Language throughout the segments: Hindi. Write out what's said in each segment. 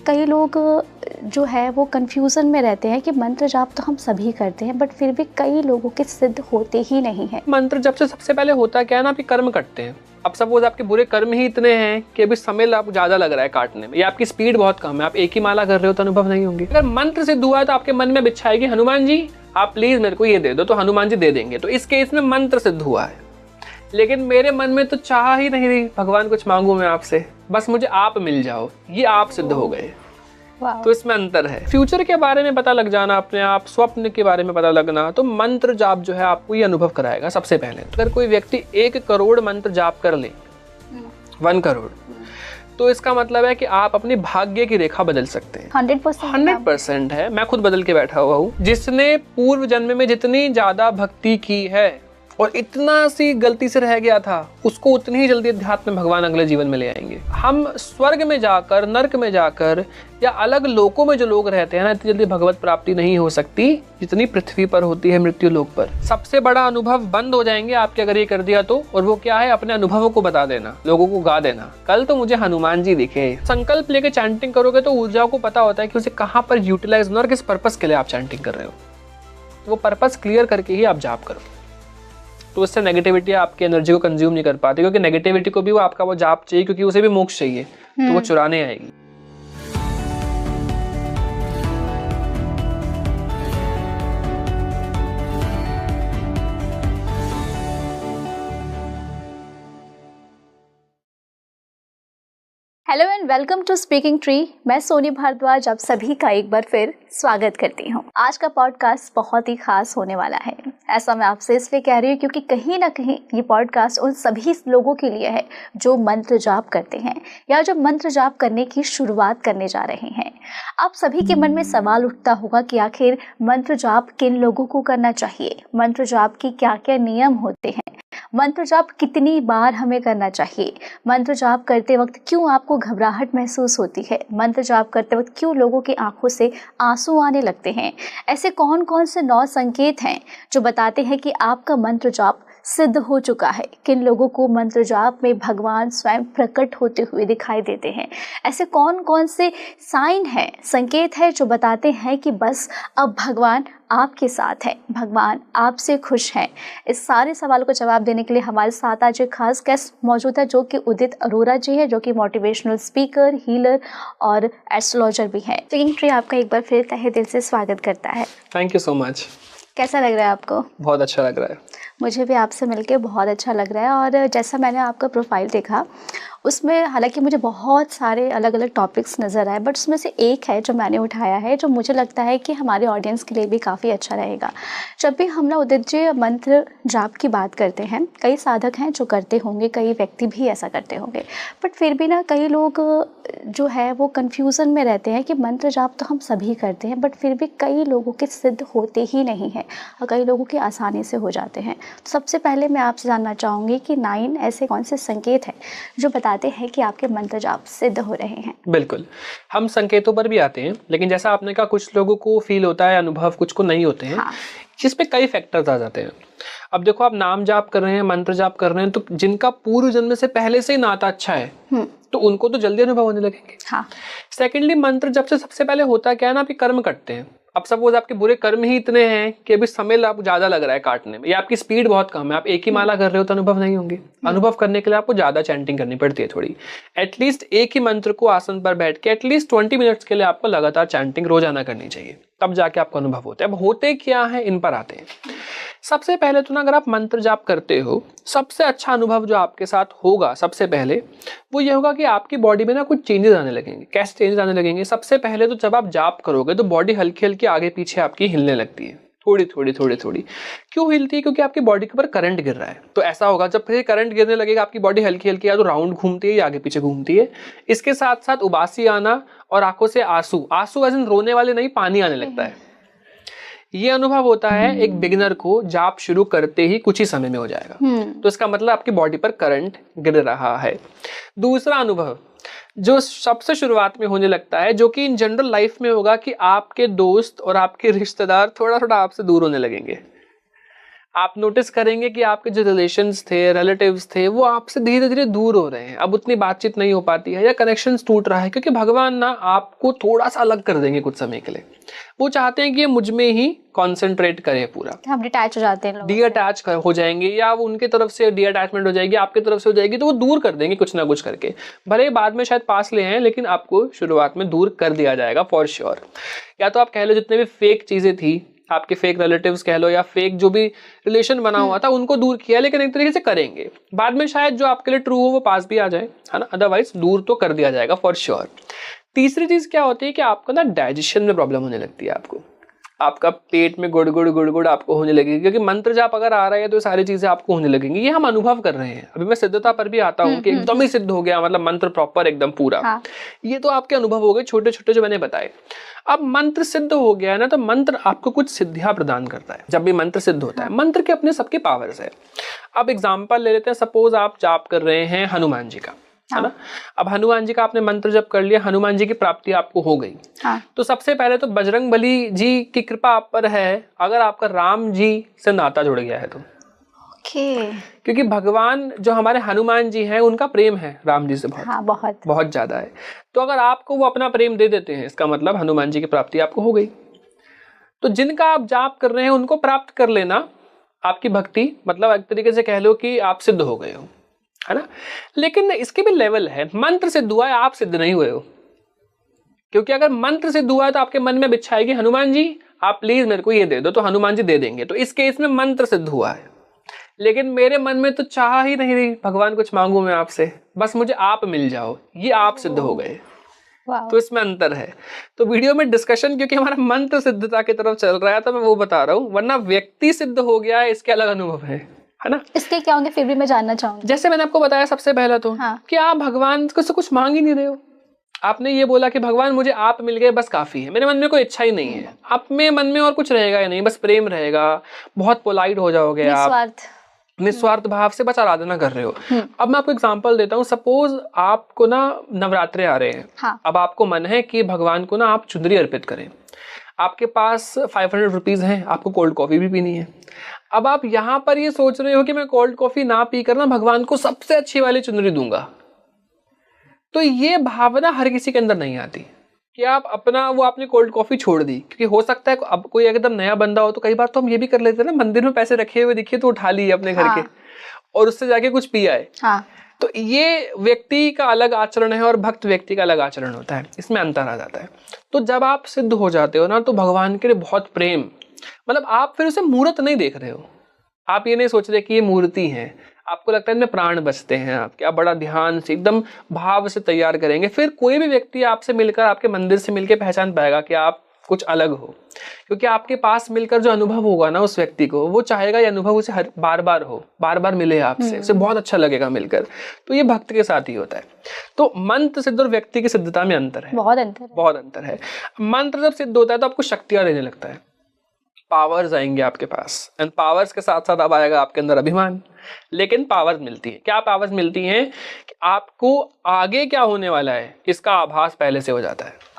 कई लोग जो है वो कंफ्यूजन में रहते हैं कि मंत्र जाप तो हम सभी करते हैं, बट फिर भी कई लोगों के सिद्ध होते ही नहीं है। मंत्र जब से सबसे पहले होता क्या है ना, आप कर्म करते हैं। अब सपोज आपके बुरे कर्म ही इतने हैं कि अभी समय आपको ज्यादा लग रहा है काटने में, या आपकी स्पीड बहुत कम है, आप एक ही माला कर रहे हो तो अनुभव नहीं होंगे। अगर मंत्र सिद्ध हुआ तो आपके मन में इच्छा आएगी, हनुमान जी आप प्लीज मेरे को ये दे दो, तो हनुमान जी दे देंगे। तो इस केस में मंत्र सिद्ध हुआ है। लेकिन मेरे मन में तो चाह ही नहीं रही भगवान कुछ मांगू मैं आपसे, बस मुझे आप मिल जाओ, ये आप सिद्ध हो गए। तो इसमें अंतर है। फ्यूचर के बारे में पता लग जाना अपने आप, स्वप्न के बारे में पता लगना, तो मंत्र जाप जो है आपको ये अनुभव कराएगा। सबसे पहले अगर कोई व्यक्ति 1 करोड़ मंत्र जाप कर ले, 1 करोड़, तो इसका मतलब है कि आप अपनी भाग्य की रेखा बदल सकते हैं। 100% है। मैं खुद बदल के बैठा हुआ हूँ। जिसने पूर्व जन्म में जितनी ज्यादा भक्ति की है और इतना सी गलती से रह गया था, उसको उतनी ही जल्दी अध्यात्म में भगवान अगले जीवन में ले आएंगे। हम स्वर्ग में जाकर, नर्क में जाकर, या अलग लोकों में जो लोग रहते हैं ना, इतनी जल्दी भगवत प्राप्ति नहीं हो सकती जितनी पृथ्वी पर होती है, मृत्यु लोक पर। सबसे बड़ा अनुभव बंद हो जाएंगे आपके अगर ये कर दिया तो, और वो क्या है, अपने अनुभवों को बता देना, लोगों को गा देना, कल तो मुझे हनुमान जी दिखे। संकल्प लेके चैंटिंग करोगे तो ऊर्जा को पता होता है कि उसे कहाँ पर यूटिलाइज होना और किस पर्पस के लिए आप चैंटिंग कर रहे हो। वो पर्पस क्लियर करके ही आप जाप करो, तो उससे नेगेटिविटी आपकी एनर्जी को कंज्यूम नहीं कर पाती, क्योंकि नेगेटिविटी को भी वो आपका वो जाप चाहिए, क्योंकि उसे भी मोक्ष चाहिए, तो वो चुराने आएगी। Hello and welcome to speaking tree. मैं सोनी भारद्वाज आप सभी का एक बार फिर स्वागत करती हूँ। आज का पॉडकास्ट बहुत ही खास होने वाला है। ऐसा मैं आपसे इसलिए कह रही हूँ क्योंकि कहीं ना कहीं ये पॉडकास्ट उन सभी लोगों के लिए है जो मंत्र जाप करते हैं या जो मंत्र जाप करने की शुरुआत करने जा रहे हैं। आप सभी के मन में सवाल उठता होगा कि आखिर मंत्र जाप किन लोगों को करना चाहिए, मंत्र जाप की क्या क्या नियम होते हैं, मंत्र जाप कितनी बार हमें करना चाहिए, मंत्र जाप करते वक्त क्यों आपको घबराहट महसूस होती है, मंत्र जाप करते वक्त क्यों लोगों की आंखों से आंसू आने लगते हैं। ऐसे कौन कौन से 9 संकेत हैं जो बताते हैं कि आपका मंत्र जाप सिद्ध हो चुका है। किन लोगों को मंत्र जाप में भगवान स्वयं प्रकट होते हुए दिखाई देते हैं। ऐसे कौन कौन से साइन हैं, संकेत है जो बताते हैं कि बस अब भगवान आपके साथ है, भगवान आपसे खुश हैं। इस सारे सवालों को जवाब देने के लिए हमारे साथ आज एक खास गेस्ट मौजूद है जो कि उदित अरोरा जी है, जो कि मोटिवेशनल स्पीकर, हीलर और एस्ट्रोलॉजर भी है। स्पीकिंग ट्री आपका एक बार फिर तहे दिल से स्वागत करता है। Thank you so much. कैसा लग रहा है आपको? बहुत अच्छा लग रहा है। मुझे भी आपसे मिलके बहुत अच्छा लग रहा है। और जैसा मैंने आपका प्रोफाइल देखा उसमें हालांकि मुझे बहुत सारे अलग अलग टॉपिक्स नज़र आए, बट उसमें से एक है जो मैंने उठाया है जो मुझे लगता है कि हमारे ऑडियंस के लिए भी काफ़ी अच्छा रहेगा। जब भी हम ना उदित जी मंत्र जाप की बात करते हैं, कई साधक हैं जो करते होंगे, कई व्यक्ति भी ऐसा करते होंगे, बट फिर भी ना कई लोग जो है वो कन्फ्यूज़न में रहते हैं कि मंत्र जाप तो हम सभी करते हैं, बट फिर भी कई लोगों के सिद्ध होते ही नहीं हैं और कई लोगों के आसानी से हो जाते हैं। तो सबसे पहले मैं आपसे जानना चाहूँगी कि 9 ऐसे कौन से संकेत हैं जो बताते हैं कि आपके मंत्र जाप सिद्ध हो रहे हैं? बिल्कुल, हम संकेतों पर भी आते हैं, लेकिन जैसा आपने कहा कुछ लोगों को फील होता है अनुभव, कुछ को नहीं होते हैं। हाँ। जिस पे कई फैक्टर्स आ जाते हैं। अब देखो, आप नाम जाप कर रहे हैं, मंत्र जाप कर रहे हैं, तो जिनका पूर्व जन्म से पहले से ही नाता अच्छा है तो उनको तो जल्दी अनुभव होने लगेंगे। हाँ। सेकेंडली, मंत्र जब से सबसे पहले होता क्या है ना, आप कर्म करते हैं। अब सपोज आपके बुरे कर्म ही इतने हैं कि अभी समय आपको ज्यादा लग रहा है काटने में, या आपकी स्पीड बहुत कम है, आप एक ही माला कर रहे हो तो अनुभव नहीं होंगे। अनुभव करने के लिए आपको ज्यादा चैंटिंग करनी पड़ती है थोड़ी। एटलीस्ट एक ही मंत्र को आसन पर बैठ के एटलीस्ट 20 मिनट्स के लिए आपको लगातार चैंटिंग रोजाना करनी चाहिए, तब जाके आपको अनुभव होता है। अब होते क्या है, इन पर आते हैं। सबसे पहले तो ना, अगर आप मंत्र जाप करते हो, सबसे अच्छा अनुभव जो आपके साथ होगा सबसे पहले वो ये होगा कि आपकी बॉडी में ना कुछ चेंजेस आने लगेंगे। कैसे चेंजेस आने लगेंगे? सबसे पहले तो जब आप जाप करोगे तो बॉडी हल्की हल्की आगे पीछे आपकी हिलने लगती है, थोड़ी थोड़ी थोड़ी थोड़ी। क्यों हिलती है? क्योंकि आपकी बॉडी के ऊपर करंट गिर रहा है। तो ऐसा होगा, जब फिर करंट गिरने लगेगा आपकी बॉडी हल्की हल्की या तो राउंड घूमती है या आगे पीछे घूमती है। इसके साथ साथ उबासी आना और आंखों से आंसू, आंसू ऐसे रोने वाले नहीं, पानी आने लगता है। ये अनुभव होता है एक बिगिनर को, जाप शुरू करते ही कुछ ही समय में हो जाएगा। तो इसका मतलब आपकी बॉडी पर करंट गिर रहा है। दूसरा अनुभव जो सबसे शुरुआत में होने लगता है, जो कि इन जनरल लाइफ में होगा, कि आपके दोस्त और आपके रिश्तेदार थोड़ा थोड़ा आपसे दूर होने लगेंगे। आप नोटिस करेंगे कि आपके जो रिलेशंस थे, रिलेटिव्स थे, वो आपसे धीरे धीरे दूर हो रहे हैं, अब उतनी बातचीत नहीं हो पाती है या कनेक्शन टूट रहा है, क्योंकि भगवान ना आपको थोड़ा सा अलग कर देंगे कुछ समय के लिए। वो चाहते हैं कि ये मुझ में ही कॉन्सेंट्रेट करे पूरा। हम डिटैच हो जाते हैं, डी अटैच हो जाएंगे, या वो उनके तरफ से डी अटैचमेंट हो जाएगी, आपकी तरफ से हो जाएगी, तो वो दूर कर देंगे कुछ ना कुछ करके। भले ही बाद में शायद पास ले आए, लेकिन आपको शुरुआत में दूर कर दिया जाएगा फॉर श्योर। या तो आप कह लो जितने भी फेक चीजें थी, आपके फेक रिलेटिव्स कह लो या फेक जो भी रिलेशन बना हुआ था, उनको दूर किया, लेकिन एक तरीके से करेंगे। बाद में शायद जो आपके लिए ट्रू हो वो पास भी आ जाए, है ना, अदरवाइज दूर तो कर दिया जाएगा फॉर श्योर। तीसरी चीज क्या होती है कि आपको ना डाइजेशन में प्रॉब्लम होने लगती है, आपका पेट में गुड़ गुड़ आपको होने लगेगी, क्योंकि मंत्र जाप अगर आ रहा है तो सारी चीजें आपको होने लगेंगी। ये हम अनुभव कर रहे हैं। अभी मैं सिद्धता पर भी आता हूँ कि एकदम ही सिद्ध हो गया, मतलब मंत्र प्रॉपर एकदम पूरा। हाँ। ये तो आपके अनुभव हो गए छोटे छोटे जो मैंने बताए। अब मंत्र सिद्ध हो गया है ना, तो मंत्र आपको कुछ सिद्धियां प्रदान करता है। जब भी मंत्र सिद्ध होता है, मंत्र के अपने सबके पावर्स है। अब एग्जाम्पल ले लेते हैं, सपोज आप जाप कर रहे हैं हनुमान जी का, है ना। अब हनुमान जी का आपने मंत्र जप कर लिया, हनुमान जी की प्राप्ति आपको हो गई। हाँ। तो सबसे पहले तो बजरंग बली जी की कृपा आप पर है, अगर आपका राम जी से नाता जुड़ गया है तो। क्योंकि भगवान जो हमारे हनुमान जी हैं, उनका प्रेम है राम जी से बहुत ज्यादा है। तो अगर आपको वो अपना प्रेम दे देते हैं, इसका मतलब हनुमान जी की प्राप्ति आपको हो गई। तो जिनका आप जाप कर रहे हैं उनको प्राप्त कर लेना, आपकी भक्ति, मतलब एक तरीके से कह लो कि आप सिद्ध हो गए हो, है ना। लेकिन इसके भी लेवल है। मंत्र सिद्ध हुआ है, आप सिद्ध नहीं हुए हो। क्योंकि अगर मंत्र सिद्ध हुआ है तो आपके मन में इच्छा आएगी, हनुमान जी आप प्लीज मेरे को ये दे दो, तो हनुमान जी दे देंगे। तो इस केस में मंत्र सिद्ध हुआ है, लेकिन मेरे मन में तो चाह ही नहीं रही भगवान कुछ मांगू मैं आपसे, बस मुझे आप मिल जाओ, ये आप सिद्ध हो गए। तो इसमें अंतर है। तो वीडियो में डिस्कशन क्योंकि हमारा मंत्र सिद्धता की तरफ चल रहा है, तो मैं वो बता रहा हूँ, वरना व्यक्ति सिद्ध हो गया है, इसके अलग अनुभव है ना। इसके क्या होंगे फिर भी मैं जानना चाहूंगी। जैसे मैंने आपको बताया सबसे पहला तो कि आप भगवान से कुछ मांग ही नहीं रहे हो। आपने ये बोला कि भगवान मुझे आप मिल गए, बस काफी है, मेरे मन में कोई इच्छा ही नहीं है। आप में मन में और कुछ रहेगा ही नहीं, बस प्रेम रहेगा, बहुत पोलाइट हो जाओगे आप, निस्वार्थ भाव से बस आराधना कर रहे हो। अब मैं आपको एग्जांपल देता हूँ। सपोज आपको ना नवरात्रे आ रहे हैं। हाँ। अब आपको मन है कि भगवान को ना आप चुनरी अर्पित करें। आपके पास 500 रुपीज हैं, आपको कोल्ड कॉफी भी पीनी है। अब आप यहाँ पर ये सोच रहे हो कि मैं कोल्ड कॉफी ना पी कर ना भगवान को सबसे अच्छी वाली चुनरी दूंगा। तो ये भावना हर किसी के अंदर नहीं आती कि आप अपना वो आपने कोल्ड कॉफी छोड़ दी। क्योंकि हो सकता है अब कोई एकदम नया बंदा हो तो कई बार तो हम ये भी कर लेते हैं ना, मंदिर में पैसे रखे हुए दिखे तो उठा लिए अपने घर के और उससे जाके कुछ पिया है। हाँ। तो ये व्यक्ति का अलग आचरण है और भक्त व्यक्ति का अलग आचरण होता है, इसमें अंतर आ जाता है। तो जब आप सिद्ध हो जाते हो ना, तो भगवान के लिए बहुत प्रेम, मतलब आप फिर उसे मूर्त नहीं देख रहे हो। आप ये नहीं सोच रहे कि ये मूर्ति है, आपको लगता है इनमें प्राण बचते हैं आपके, आप बड़ा ध्यान से एकदम भाव से तैयार करेंगे। फिर कोई भी व्यक्ति आपसे मिलकर, आपके मंदिर से मिलकर पहचान पाएगा कि आप कुछ अलग हो, क्योंकि आपके पास मिलकर जो अनुभव होगा ना उस व्यक्ति को, वो चाहेगा ये अनुभव उसे हर बार बार हो, बार बार मिले आपसे, उसे बहुत अच्छा लगेगा मिलकर। तो ये भक्त के साथ ही होता है। तो मंत्र सिद्ध और व्यक्ति की सिद्धता में अंतर है, बहुत अंतर है। मंत्र जब सिद्ध होता है तो आपको शक्तियां देने लगता है, पावर्स आएंगे आपके पास, एंड पावर्स के साथ साथ अब आएगा आपके अंदर अभिमान। लेकिन पावर्स मिलती है, क्या पावर्स मिलती हैं कि आपको आगे क्या होने वाला है इसका आभास पहले से हो जाता है।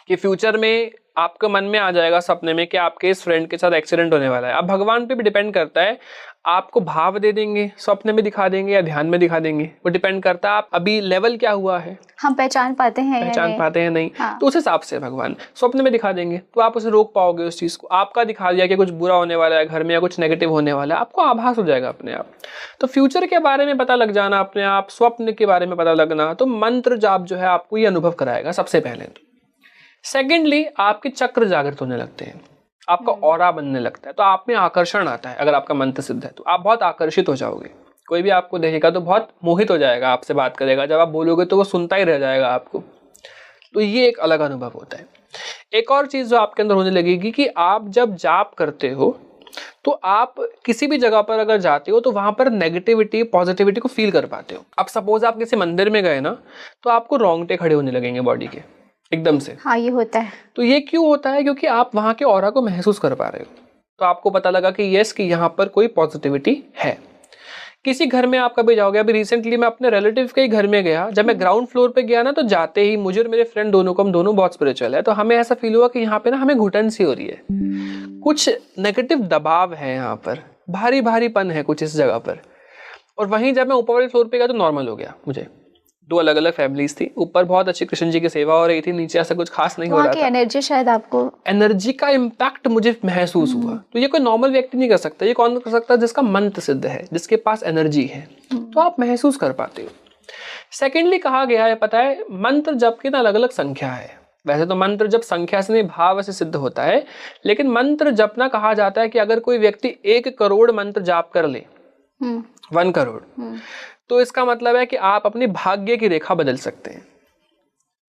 कि फ्यूचर में आपके मन में आ जाएगा सपने में कि आपके इस फ्रेंड के साथ एक्सीडेंट होने वाला है। अब भगवान पे भी डिपेंड करता है, आपको भाव दे देंगे, स्वप्न में दिखा देंगे या ध्यान में दिखा देंगे, वो डिपेंड करता है आप अभी लेवल क्या हुआ है, हम पहचान पाते हैं नहीं। हाँ। तो उस हिसाब से भगवान स्वप्न में दिखा देंगे तो आप उसे रोक पाओगे उस चीज को। आपका दिखा दिया कि कुछ बुरा होने वाला है घर में या कुछ नेगेटिव होने वाला है, आपको आभास हो जाएगा अपने आप। तो फ्यूचर के बारे में पता लग जाना अपने आप, स्वप्न के बारे में पता लगना, तो मंत्र जाप जो है आपको ये अनुभव कराएगा सबसे पहले तो। सेकेंडली आपके चक्र जागृत होने लगते हैं, आपका ऑरा बनने लगता है, तो आप में आकर्षण आता है। अगर आपका मंत्र सिद्ध है तो आप बहुत आकर्षित हो जाओगे, कोई भी आपको देखेगा तो बहुत मोहित हो जाएगा, आपसे बात करेगा, जब आप बोलोगे तो वो सुनता ही रह जाएगा आपको। तो ये एक अलग अनुभव होता है। एक और चीज जो आपके अंदर होने लगेगी कि आप जब जाप करते हो तो आप किसी भी जगह पर अगर जाते हो तो वहां पर नेगेटिविटी पॉजिटिविटी को फील कर पाते हो। अब सपोज आप किसी मंदिर में गए ना, तो आपको रोंगटे खड़े होने लगेंगे बॉडी के एकदम से। हाँ, ये होता है। तो ये क्यों होता है? क्योंकि आप वहां के ऑरा को महसूस कर पा रहे हो, तो आपको पता लगा कि यस कि यहाँ पर कोई पॉजिटिविटी है। किसी घर में आप कभी जाओगे, अभी रिसेंटली मैं अपने रिलेटिव के ही घर में गया, जब मैं ग्राउंड फ्लोर पे गया ना, तो जाते ही मुझे और मेरे फ्रेंड दोनों को, हम दोनों बहुत स्पिरिचुअल है, तो हमें ऐसा फील हुआ कि यहाँ पे ना हमें घुटन सी हो रही है, कुछ नेगेटिव दबाव है यहाँ पर, भारी भारीपन है कुछ इस जगह पर। और वहीं जब मैं ऊपर वाले फ्लोर पे गया तो नॉर्मल हो गया मुझे। 2 अलग अलग फैमिलीज थी, ऊपर बहुत अच्छी कृष्ण जी की सेवा हो रही थी, नीचे ऐसा कुछ खास नहीं हो रहा था। एनर्जी, शायद आपको एनर्जी का इम्पैक्ट मुझे महसूस हुआ। तो ये कोई नॉर्मल व्यक्ति नहीं कर सकता, ये कौन कर सकता है? जिसका मंत्र सिद्ध है, जिसके पास एनर्जी है, तो आप महसूस कर पाते हो। सेकेंडली कहा गया है, पता है, मंत्र जप की ना अलग अलग संख्या है। वैसे तो मंत्र जब संख्या से नहीं भाव से सिद्ध होता है, लेकिन मंत्र जपना कहा जाता है कि अगर कोई व्यक्ति 1 करोड़ मंत्र जाप कर ले, 1 करोड़, तो इसका मतलब है कि आप अपनी भाग्य की रेखा बदल सकते हैं।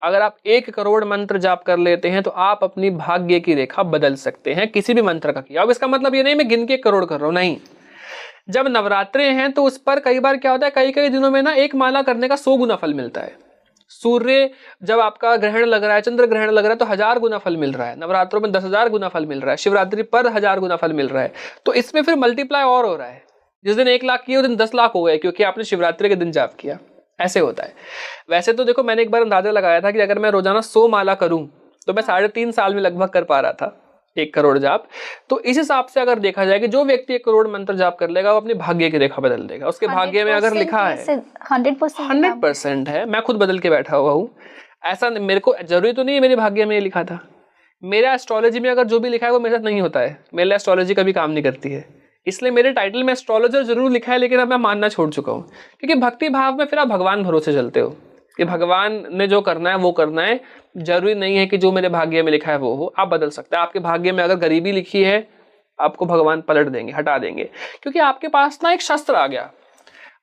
अगर आप 1 करोड़ मंत्र जाप कर लेते हैं तो आप अपनी भाग्य की रेखा बदल सकते हैं, किसी भी मंत्र का किया। अब इसका मतलब ये नहीं मैं गिन के 1 करोड़ कर रहा हूं, नहीं। जब नवरात्रे हैं तो उस पर कई बार क्या होता है, कई कई दिनों में ना 1 माला करने का 100 गुना फल मिलता है। सूर्य जब आपका ग्रहण लग रहा है, चंद्र ग्रहण लग रहा है, तो 1000 गुना फल मिल रहा है। नवरात्रों में 10,000 गुना फल मिल रहा है, शिवरात्रि पर 1000 गुना फल मिल रहा है। तो इसमें फिर मल्टीप्लाई और हो रहा है, जिस दिन 1 लाख किए उस दिन 10 लाख हो गए, क्योंकि आपने शिवरात्रि के दिन जाप किया। ऐसे होता है। वैसे तो देखो, मैंने एक बार अंदाजा लगाया था कि अगर मैं रोजाना 100 माला करूं तो मैं 3.5 साल में लगभग कर पा रहा था 1 करोड़ जाप। तो इस हिसाब से अगर देखा जाए कि जो व्यक्ति 1 करोड़ मंत्र जाप कर लेगा वो अपनी भाग्य की रेखा बदल देगा। उसके भाग्य में अगर लिखा है 100% है, मैं खुद बदल के बैठा हुआ हूँ। ऐसा मेरे को जरूरी तो नहीं है मेरे भाग्य में ये लिखा था। मेरा एस्ट्रोलॉजी में अगर जो भी लिखा है वो मेरे साथ नहीं होता है, मेरे एस्ट्रोलॉजी कभी काम नहीं करती है, इसलिए मेरे टाइटल में एस्ट्रोलॉजर जरूर लिखा है, लेकिन अब मैं मानना छोड़ चुका हूँ। क्योंकि भक्ति भाव में फिर आप भगवान भरोसे चलते हो कि भगवान ने जो करना है वो करना है। जरूरी नहीं है कि जो मेरे भाग्य में लिखा है वो हो, आप बदल सकते हैं। आपके भाग्य में अगर गरीबी लिखी है, आपको भगवान पलट देंगे, हटा देंगे, क्योंकि आपके पास ना एक शस्त्र आ गया।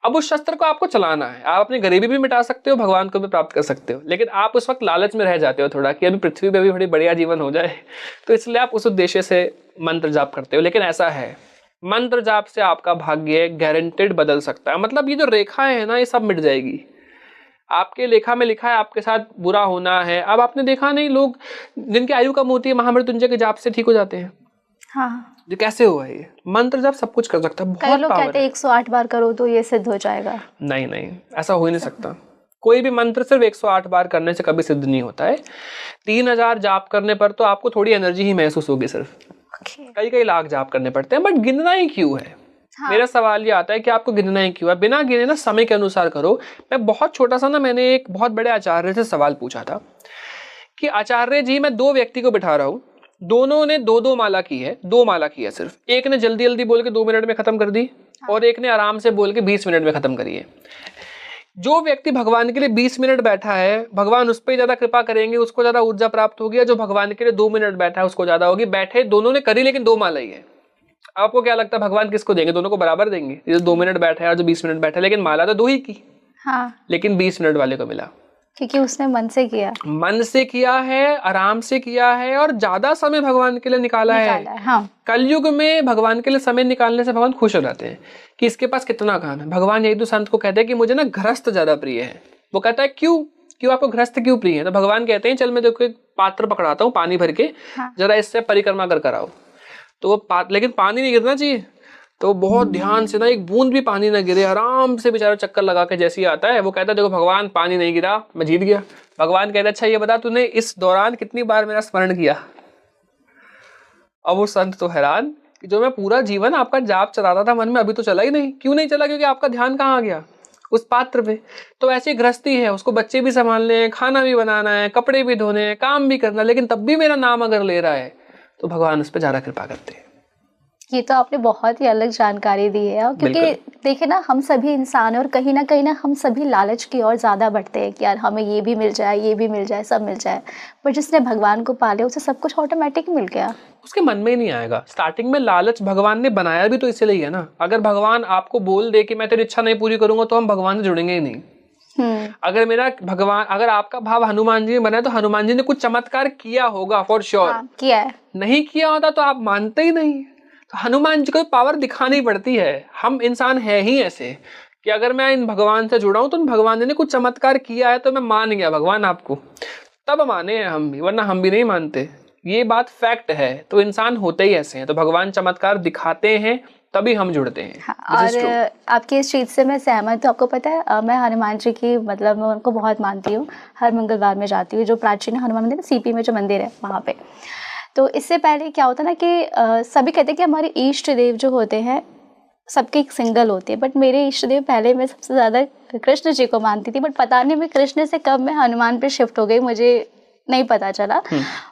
अब उस शस्त्र को आपको चलाना है। आप अपनी गरीबी भी मिटा सकते हो, भगवान को भी प्राप्त कर सकते हो, लेकिन आप उस वक्त लालच में रह जाते हो थोड़ा कि अभी पृथ्वी पे भी बड़ी बढ़िया जीवन हो जाए, तो इसलिए आप उस उद्देश्य से मंत्र जाप करते हो। लेकिन ऐसा है, मंत्र जाप से आपका भाग्य गारंटेड बदल सकता है। मतलब ये जो रेखाएं है ना, ये सब मिट जाएगी। आपके लेखा में लिखा है आपके साथ बुरा होना है। अब आपने देखा नहीं, लोग जिनकी आयु कम होती है महामृत्युंजय के जाप से ठीक हो जाते हैं। हाँ, ये कैसे हुआ? ये मंत्र जाप सब कुछ कर सकता है। कई लोग कहते हैं 108 बार करो तो ये सिद्ध हो जाएगा। नहीं नहीं, ऐसा हो ही नहीं सकता। कोई भी मंत्र सिर्फ 108 बार करने से कभी सिद्ध नहीं होता है। 3000 जाप करने पर तो आपको थोड़ी एनर्जी ही महसूस होगी सिर्फ। कई लाख जाप करने पड़ते हैं, बट गिनना ही क्यों है? हाँ। मेरा सवाल ये आता है कि आपको गिनना ही क्यों है? बिना गिने ना समय के अनुसार करो। मैं बहुत छोटा सा ना, मैंने एक बहुत बड़े आचार्य से सवाल पूछा था कि आचार्य जी, मैं 2 व्यक्ति को बिठा रहा हूँ, दोनों ने 2-2 माला की है, 2 माला की है सिर्फ। एक ने जल्दी जल्दी बोल के 2 मिनट में खत्म कर दी, हाँ। और एक ने आराम से बोल के 20 मिनट में खत्म करी है। जो व्यक्ति भगवान के लिए 20 मिनट बैठा है, भगवान उस पर ज्यादा कृपा करेंगे, उसको ज्यादा ऊर्जा प्राप्त होगी। जो भगवान के लिए 2 मिनट बैठा है उसको ज्यादा होगी। बैठे दोनों ने करी, लेकिन 2 माला ही है। आपको क्या लगता है भगवान किसको देंगे? दोनों को बराबर देंगे? जो 2 मिनट बैठा है और जो 20 मिनट बैठा है, लेकिन माला तो 2 ही की, हाँ। लेकिन 20 मिनट वाले को मिला, क्योंकि उसने मन से किया है, आराम से किया है, और ज्यादा समय भगवान के लिए निकाला है। हाँ। कलयुग में भगवान के लिए समय निकालने से भगवान खुश हो जाते हैं कि इसके पास कितना काम है। भगवान यही तो संत को कहते हैं कि मुझे ना गृहस्थ ज्यादा प्रिय है। वो कहता है क्यों आपको गृहस्थ क्यों प्रिय है? तो भगवान कहते हैं चल मैं देखो एक पात्र पकड़ाता हूँ पानी भर के, हाँ। जरा इससे परिक्रमा कर आओ। तो वो लेकिन पानी नहीं गिरना चाहिए, तो बहुत ध्यान से ना, एक बूंद भी पानी ना गिरे, आराम से बेचारा चक्कर लगा के जैसे ही आता है, वो कहता है देखो भगवान पानी नहीं गिरा, मैं जीत गया। भगवान कहता है अच्छा ये बता तूने इस दौरान कितनी बार मेरा स्मरण किया? अब वो संत तो हैरान कि जो मैं पूरा जीवन आपका जाप चलाता था मन में, अभी तो चला ही नहीं। क्यों नहीं चला? क्योंकि आपका ध्यान कहाँ गया? उस पात्र पे। तो ऐसी गृहस्थी है, उसको बच्चे भी संभालने हैं, खाना भी बनाना है, कपड़े भी धोने हैं, काम भी करना, लेकिन तब भी मेरा नाम अगर ले रहा है तो भगवान उस पर ज्यादा कृपा करते हैं। ये तो आपने बहुत ही अलग जानकारी दी है, क्योंकि देखिए ना, हम सभी इंसान हैं और कहीं ना हम सभी लालच की ओर ज़्यादा बढ़ते हैं कि यार हमें ये भी मिल जाए, ये भी मिल जाए, सब मिल जाए। पर जिसने भगवान को पाले उसे सब कुछ ऑटोमेटिक मिल गया, उसके मन में ही नहीं आएगा। स्टार्टिंग में लालच भगवान ने बनाया भी तो इसलिए है ना। अगर भगवान आपको बोल दे कि मैं तेरी इच्छा नहीं पूरी करूंगा, तो हम भगवान से जुड़ेंगे ही नहीं। अगर आपका भाव हनुमान जी में बना है, तो हनुमान जी ने कुछ चमत्कार किया होगा फॉर श्योर। किया है। नहीं किया होता तो आप मानते ही नहीं। तो हनुमान जी को पावर दिखानी पड़ती है। हम इंसान है ही ऐसे कि अगर मैं इन भगवान से जुड़ा हूं तो भगवान ने कुछ चमत्कार किया है तो मैं मान गया भगवान आपको, तब माने हैं हम भी, वरना हम भी नहीं मानते। ये बात फैक्ट है। तो इंसान होते ही ऐसे हैं। तो भगवान चमत्कार दिखाते हैं तभी हम जुड़ते हैं। हाँ, और आपकी इस चीज़ से मैं सहमत हूँ। आपको पता है मैं हनुमान जी की मतलब मैं उनको बहुत मानती हूँ, हर मंगलवार में जाती हूँ। जो प्राचीन हनुमान मंदिर सीपी में जो मंदिर है वहाँ पे। तो इससे पहले क्या होता ना कि सभी कहते हैं कि हमारे इष्ट देव जो होते हैं सबके एक सिंगल होते हैं, बट मेरे इष्ट देव पहले मैं सबसे ज़्यादा कृष्ण जी को मानती थी, बट पता नहीं मैं कृष्ण से कब मैं हनुमान पे शिफ्ट हो गई, मुझे नहीं पता चला।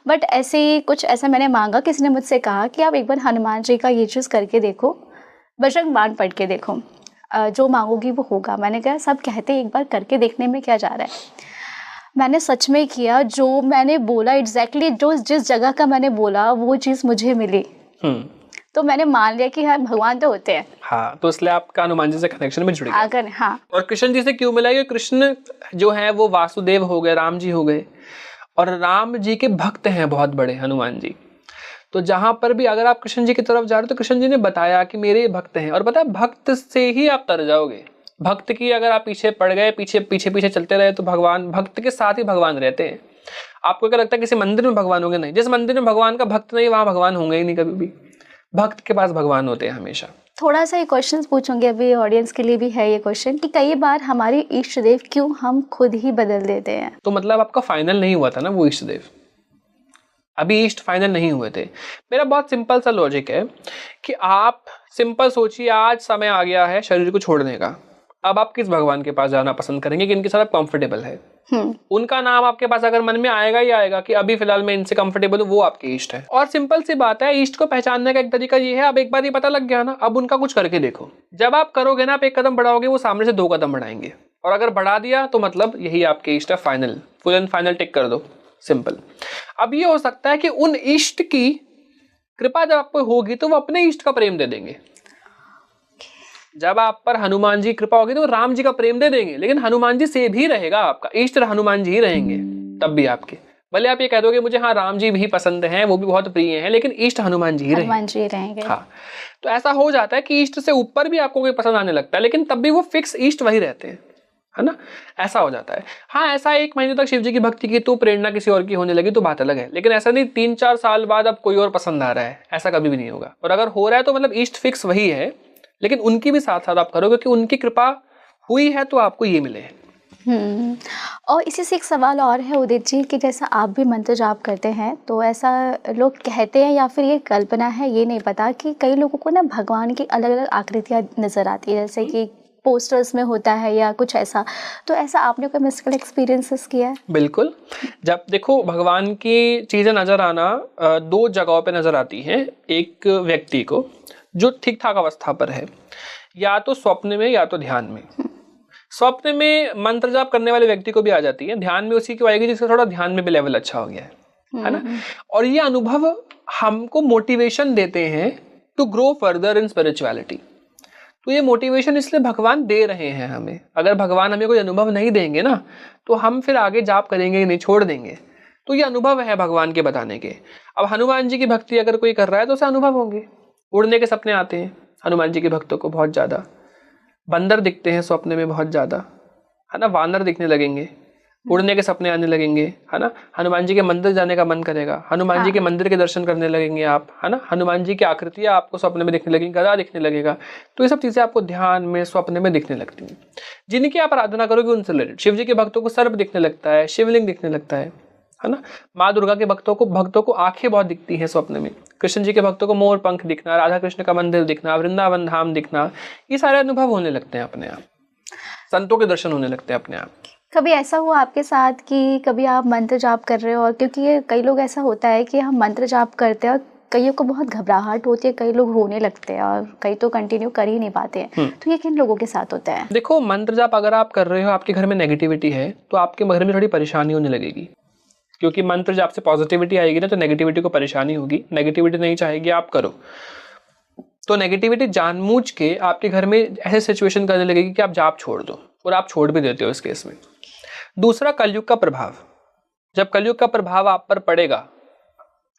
बट ऐसे ही कुछ ऐसा मैंने मांगा, किसी ने मुझसे कहा कि आप एक बार हनुमान जी का ये चीज़ करके देखो, बजरंग बाण पढ़ के देखो, जो मांगोगी वो होगा। मैंने कहा सब कहते हैं एक बार करके देखने में क्या जा रहा है। मैंने सच में किया, जो मैंने बोला एग्जैक्टली जो जिस जगह का मैंने बोला वो चीज़ मुझे मिली। तो मैंने मान लिया कि हाँ भगवान तो होते हैं। हाँ, तो इसलिए आपका हनुमान जी से कनेक्शन में जुड़ गया। अगर हाँ, और कृष्ण जी से क्यों मिला? क्योंकि कृष्ण जो है वो वासुदेव हो गए, राम जी हो गए, और राम जी के भक्त हैं बहुत बड़े हनुमान जी। तो जहां पर भी अगर आप कृष्ण जी की तरफ जा रहे हो तो कृष्ण जी ने बताया कि मेरे भक्त हैं, और पता है भक्त से ही आप तर जाओगे। भक्त की अगर आप पीछे पड़ गए, पीछे पीछे पीछे चलते रहे तो भगवान, भक्त के साथ ही भगवान रहते हैं। आपको क्या लगता है किसी मंदिर में भगवान होंगे? नहीं। जिस मंदिर में भगवान का भक्त नहीं वहां भगवान होंगे ही नहीं कभी भी। भक्त के पास भगवान होते हैं हमेशा। थोड़ा सा ये क्वेश्चन पूछूंगी, अभी ऑडियंस के लिए भी है ये क्वेश्चन, कि कई बार हमारे इष्ट देव क्यों हम खुद ही बदल देते हैं? तो मतलब आपका फाइनल नहीं हुआ था ना वो इष्ट देव, अभी इष्ट फाइनल नहीं हुए थे। मेरा बहुत सिंपल सा लॉजिक है कि आप सिंपल सोचिए, आज समय आ गया है शरीर को छोड़ने का। अब आप किस भगवान के पास जाना पसंद करेंगे कि इनके साथ आप कंफर्टेबल है? उनका नाम आपके पास अगर मन में आएगा ही आएगा कि अभी फिलहाल मैं इनसे कंफर्टेबल हूँ, वो आपके इष्ट है। और सिंपल सी बात है, इष्ट को पहचानने का एक तरीका ये है, अब एक बार ये पता लग गया ना, अब उनका कुछ करके देखो। जब आप करोगे ना, आप एक कदम बढ़ाओगे, वो सामने से 2 कदम बढ़ाएंगे, और अगर बढ़ा दिया तो मतलब यही आपके इष्ट है। फाइनल, फुल एंड फाइनल टिक कर दो, सिंपल। अब ये हो सकता है कि उन इष्ट की कृपा जब आपको होगी तो वो अपने इष्ट का प्रेम दे देंगे। जब आप पर हनुमान जी कृपा होगी तो राम जी का प्रेम दे देंगे, लेकिन हनुमान जी से भी रहेगा आपका इष्ट, हनुमान जी ही रहेंगे तब भी आपके। भले आप ये कह दोगे मुझे हाँ राम जी भी पसंद हैं, वो भी बहुत प्रिय हैं, लेकिन इष्ट हनुमान जी ही रहेंगे। हाँ, तो ऐसा हो जाता है कि इष्ट से ऊपर भी आपको कोई पसंद आने लगता है, लेकिन तब भी वो फिक्स इष्ट वही रहते हैं, है ना? ऐसा हो जाता है। हाँ, ऐसा 1 महीने तक शिव जी की भक्ति की तो प्रेरणा किसी और की होने लगी तो बात अलग है, लेकिन ऐसा नहीं 3-4 साल बाद अब कोई और पसंद आ रहा है, ऐसा कभी भी नहीं होगा। और अगर हो रहा है तो मतलब इष्ट फिक्स वही है, लेकिन उनकी भी साथ साथ आप करोगे कि उनकी कृपा हुई है तो आपको ये मिले। और इसी से एक सवाल और है उदित जी, कि जैसा आप भी मंत्र जाप करते हैं, तो ऐसा लोग कहते हैं या फिर ये कल्पना है ये नहीं पता कि कई लोगों को ना भगवान की अलग अलग आकृतियाँ नजर आती है, जैसे कि पोस्टर्स में होता है या कुछ ऐसा, तो ऐसा आपने कोई मिस्टिकल एक्सपीरियंसेस किया है? बिल्कुल। जब देखो भगवान की चीजें नजर आना 2 जगहों पे नजर आती हैं। एक व्यक्ति को जो ठीक ठाक अवस्था पर है, या तो स्वप्न में या तो ध्यान में। स्वप्न में मंत्र जाप करने वाले व्यक्ति को भी आ जाती है, ध्यान में उसी को आएगी जिसका थोड़ा ध्यान में भी लेवल अच्छा हो गया है ना? और ये अनुभव हमको मोटिवेशन देते हैं to grow further in spirituality. तो ये मोटिवेशन इसलिए भगवान दे रहे हैं हमें। अगर भगवान हमें कोई अनुभव नहीं देंगे ना, तो हम फिर आगे जाप करेंगे ही नहीं, छोड़ देंगे। तो ये अनुभव है भगवान के बताने के। अब हनुमान जी की भक्ति अगर कोई कर रहा है तो उसे अनुभव होंगे, उड़ने के सपने आते हैं हनुमान जी के भक्तों को बहुत ज्यादा, बंदर दिखते हैं स्वप्न में बहुत ज्यादा, है ना? वानर दिखने लगेंगे, उड़ने के सपने आने लगेंगे, है ना? हनुमान जी के मंदिर जाने का मन करेगा, हनुमान जी के मंदिर के दर्शन करने लगेंगे आप, है ना? हनुमान जी की आकृतियां आपको स्वप्न में दिखने लगेंगी, गदा दिखने लगेगा। तो ये सब चीजें आपको ध्यान में स्वप्न में दिखने लगती हैं। जिनकी आप आराधना करोगे उनसे रिलेटेड। शिव जी के भक्तों को सर्प दिखने लगता है, शिवलिंग दिखने लगता है ना? माँ दुर्गा के भक्तों को आंखें बहुत दिखती हैं स्वप्न में। कृष्ण जी के भक्तों को मोर पंख दिखना, राधा कृष्ण का मंदिर दिखना, वृंदावन धाम दिखना, ये सारे अनुभव होने लगते हैं अपने आप। संतों के दर्शन होने लगते हैं अपने आप। कभी ऐसा हुआ आपके साथ कि कभी आप मंत्र जाप कर रहे हो, और क्योंकि ये कई लोग ऐसा होता है कि हम मंत्र जाप करते हैं और कईयों को बहुत घबराहट होती है, कई लोग होने लगते हैं और कई तो कंटिन्यू कर ही नहीं पाते हैं, तो ये किन लोगों के साथ होता है? देखो, मंत्र जाप अगर आप कर रहे हो, आपके घर में नेगेटिविटी है तो आपके घर में थोड़ी परेशानी होने लगेगी, क्योंकि मंत्र जाप से पॉजिटिविटी आएगी ना, तो नेगेटिविटी को परेशानी होगी। नेगेटिविटी नहीं चाहेगी आप करो, तो नेगेटिविटी जानबूझ के आपके घर में ऐसे सिचुएशन करने लगेगी कि आप जाप छोड़ दो, और आप छोड़ भी देते हो इस केस में। दूसरा, कलयुग का प्रभाव। जब कलयुग का प्रभाव आप पर पड़ेगा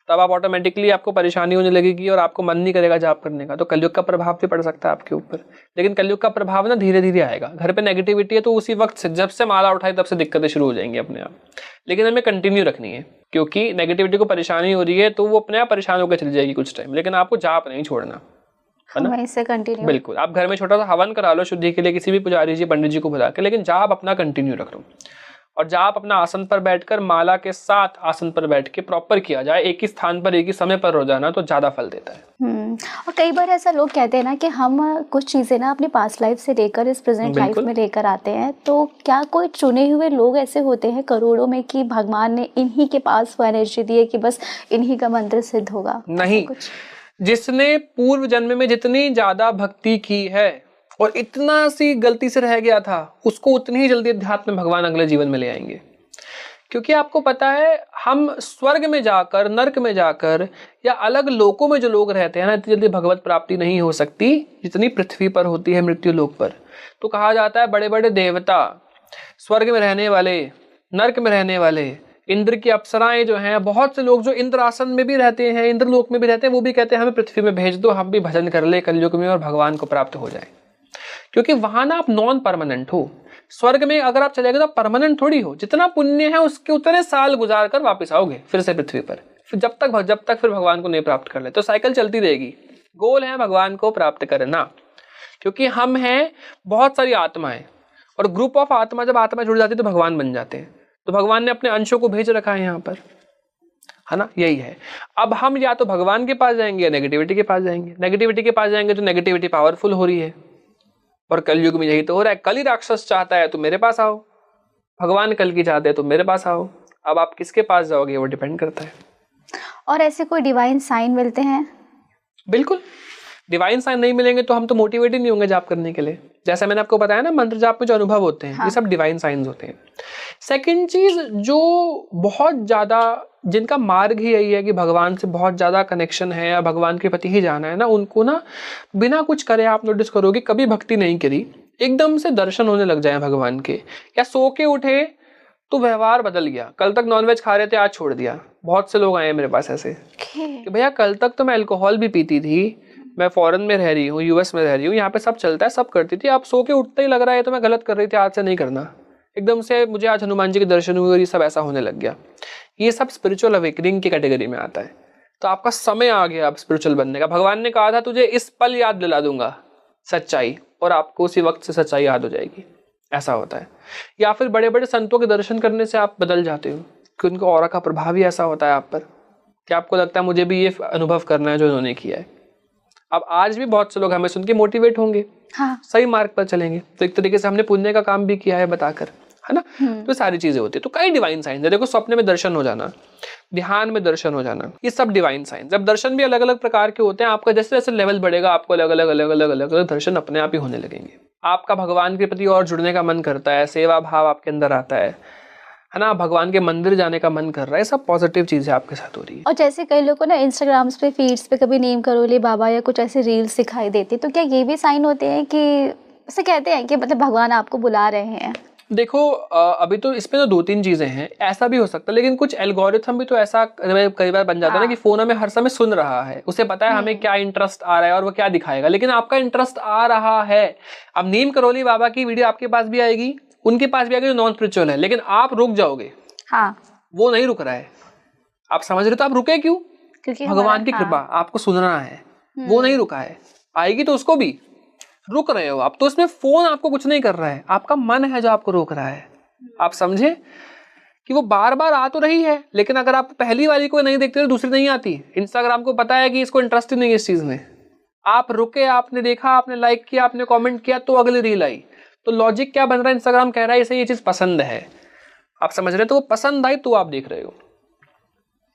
तब आप ऑटोमेटिकली आपको परेशानी होने लगेगी और आपको मन नहीं करेगा जाप करने का, तो कलयुग का प्रभाव भी पड़ सकता है आपके ऊपर। लेकिन कलयुग का प्रभाव ना धीरे धीरे आएगा। घर पे नेगेटिविटी है तो उसी वक्त से, जब से माला उठाए तब से दिक्कतें शुरू हो जाएंगी अपने आप, लेकिन हमें कंटिन्यू रखनी है, क्योंकि नेगेटिविटी को परेशानी हो रही है तो वो अपने आप परेशान होकर चली जाएगी कुछ टाइम, लेकिन आपको जाप नहीं छोड़ना। है ना, वहीं से कंटिन्यू। बिल्कुल, आप घर में छोटा सा हवन करा लो शुद्धि के लिए, किसी भी पुजारी जी पंडित जी को बुला के, लेकिन जाप अपना कंटिन्यू रख लो। और जाप अपना आसन पर बैठकर माला के साथ आसन पर बैठ के प्रॉपर किया जाए, एक ही स्थान पर एक ही समय पर रोजाना, तो ज्यादा फल देता है। और कई बार ऐसा लोग कहते हैं ना कि हम कुछ चीजें ना अपनी पास्ट लाइफ से लेकर इस प्रेजेंट लाइफ में लेकर आते हैं, तो क्या कोई चुने हुए लोग ऐसे होते हैं करोड़ों में कि भगवान ने इन्हीं के पास वो एनर्जी दी है कि बस इन्हीं का मंत्र सिद्ध होगा? नहीं, जिसने पूर्व जन्म में जितनी ज्यादा भक्ति की है और इतना सी गलती से रह गया था, उसको उतनी ही जल्दी अध्यात्म में भगवान अगले जीवन में ले आएंगे। क्योंकि आपको पता है, हम स्वर्ग में जाकर, नर्क में जाकर या अलग लोकों में जो लोग रहते हैं ना, इतनी जल्दी भगवत प्राप्ति नहीं हो सकती जितनी पृथ्वी पर होती है, मृत्यु लोक पर। तो कहा जाता है बड़े बड़े देवता, स्वर्ग में रहने वाले, नर्क में रहने वाले, इंद्र की अप्सराएं जो हैं, बहुत से लोग जो इंद्र आसन में भी रहते हैं, इंद्र लोक में भी रहते हैं, वो भी कहते हैं हमें पृथ्वी में भेज दो, हम भी भजन कर ले कलयुग में और भगवान को प्राप्त हो जाए। क्योंकि वहां ना आप नॉन परमानेंट हो। स्वर्ग में अगर आप चले गए तो परमानेंट थोड़ी हो, जितना पुण्य है उसके उतने साल गुजार कर वापस आओगे फिर से पृथ्वी पर, फिर जब तक फिर भगवान को नहीं प्राप्त कर ले, तो साइकिल चलती रहेगी। गोल है भगवान को प्राप्त करना, क्योंकि हम हैं बहुत सारी आत्माएं, और ग्रुप ऑफ आत्मा, जब आत्मा जुड़ जाती है तो भगवान बन जाते हैं। तो भगवान ने अपने अंशों को भेज रखा है यहाँ पर, है ना, यही है। अब हम या तो भगवान के पास जाएंगे या नेगेटिविटी के पास जाएंगे। नेगेटिविटी के पास जाएंगे तो नेगेटिविटी पावरफुल हो रही है, और कलयुग में यही तो हो रहा है। कल ही राक्षस चाहता है तो मेरे पास आओ, भगवान कल की चाहते हैं तो मेरे पास आओ। अब आप किसके पास जाओगे वो डिपेंड करता है। और ऐसे कोई डिवाइन साइन मिलते हैं? बिल्कुल, डिवाइन साइन नहीं मिलेंगे तो हम तो मोटिवेट ही नहीं होंगे जाप करने के लिए। जैसा मैंने आपको बताया ना, मंत्र जाप में जो अनुभव होते हैं, ये सब डिवाइन साइंस होते हैं। सेकंड चीज, जो बहुत ज्यादा, जिनका मार्ग ही यही है कि भगवान से बहुत ज्यादा कनेक्शन है या भगवान के प्रति ही जाना है ना, उनको ना बिना कुछ करे आप नोटिस करोगे, कभी भक्ति नहीं करी, एकदम से दर्शन होने लग जाए भगवान के। या सो के उठे तो व्यवहार बदल गया, कल तक नॉनवेज खा रहे थे आज छोड़ दिया। बहुत से लोग आए मेरे पास ऐसे कि भैया कल तक तो मैं अल्कोहल भी पीती थी, मैं फॉरेन में रह रही हूँ, यूएस में रह रही हूँ, यहाँ पे सब चलता है, सब करती थी, आप सो के उठते ही लग रहा है तो मैं गलत कर रही थी, आज से नहीं करना। एकदम से मुझे आज हनुमान जी के दर्शन हुए और ये सब ऐसा होने लग गया। ये सब स्पिरिचुअल अवेकनिंग की कैटेगरी में आता है। तो आपका समय आ गया अब स्पिरिचुअल बनने का। भगवान ने कहा था तुझे इस पल याद दिला दूंगा सच्चाई, और आपको उसी वक्त से सच्चाई याद हो जाएगी, ऐसा होता है। या फिर बड़े बड़े संतों के दर्शन करने से आप बदल जाते हो, कि उनका ऑरा का प्रभाव ही ऐसा होता है आप पर कि आपको लगता है मुझे भी ये अनुभव करना है जो उन्होंने किया है। अब आज भी बहुत से लोग हमें सुन के मोटिवेट होंगे, हाँ, सही मार्ग पर चलेंगे। तो एक तरीके से हमने पुण्य का काम भी किया है बताकर, है ना। तो सारी चीजें होती है। तो कई डिवाइन साइंस है। देखो, स्वप्न में दर्शन हो जाना, ध्यान में दर्शन हो जाना, ये सब डिवाइन साइंस। अब दर्शन भी अलग अलग प्रकार के होते हैं। आपका जैसे जैसे लेवल बढ़ेगा, आपको अलग अलग दर्शन अपने आप ही होने लगेंगे। आपका भगवान के प्रति और जुड़ने का मन करता है, सेवा भाव आपके अंदर आता है ना, भगवान के मंदिर जाने का मन कर रहा है, सब पॉजिटिव चीजें आपके साथ हो रही है। और जैसे कई लोगों को ना इंस्टाग्राम्स पे, फीड्स पे कभी नीम करोली बाबा या कुछ ऐसे रील्स दिखाई देती, तो क्या ये भी साइन होते हैं कि ऐसे कहते हैं कि मतलब भगवान आपको बुला रहे हैं? देखो, अभी तो इसमें तो 2-3 चीजें हैं। ऐसा भी हो सकता है, लेकिन कुछ एल्गोरिथम भी तो ऐसा कई बार बन जाता है ना कि फोन हमें हर समय सुन रहा है, उसे पता है हमें क्या इंटरेस्ट आ रहा है और वो क्या दिखाएगा, लेकिन आपका इंटरेस्ट आ रहा है। अब नीम करोली बाबा की वीडियो आपके पास भी आएगी, उनके पास भी आएगी जो नॉन स्पिरिचुअल है, लेकिन आप रुक जाओगे। हाँ, वो नहीं रुक रहा है। आप समझ रहे हो? तो आप रुके क्यों? क्योंकि भगवान की कृपा, आपको सुनना है, वो नहीं रुका है। आएगी तो उसको भी रुक रहे हो आप, तो उसमें फोन आपको कुछ नहीं कर रहा है, आपका मन है जो आपको रोक रहा है। आप समझे कि वो बार बार आ तो रही है, लेकिन अगर आप पहली वाली को नहीं देखते तो दूसरी नहीं आती। इंस्टाग्राम को पता है कि इसको इंटरेस्ट ही नहीं है इस चीज में। आप रुके, आपने देखा, आपने लाइक किया, आपने कमेंट किया, तो अगली रील आई। तो लॉजिक क्या बन रहा है? इंस्टाग्राम कह रहा है इसे ये चीज पसंद है, आप समझ रहे हो? तो वो पसंद आई तो आप देख रहे हो।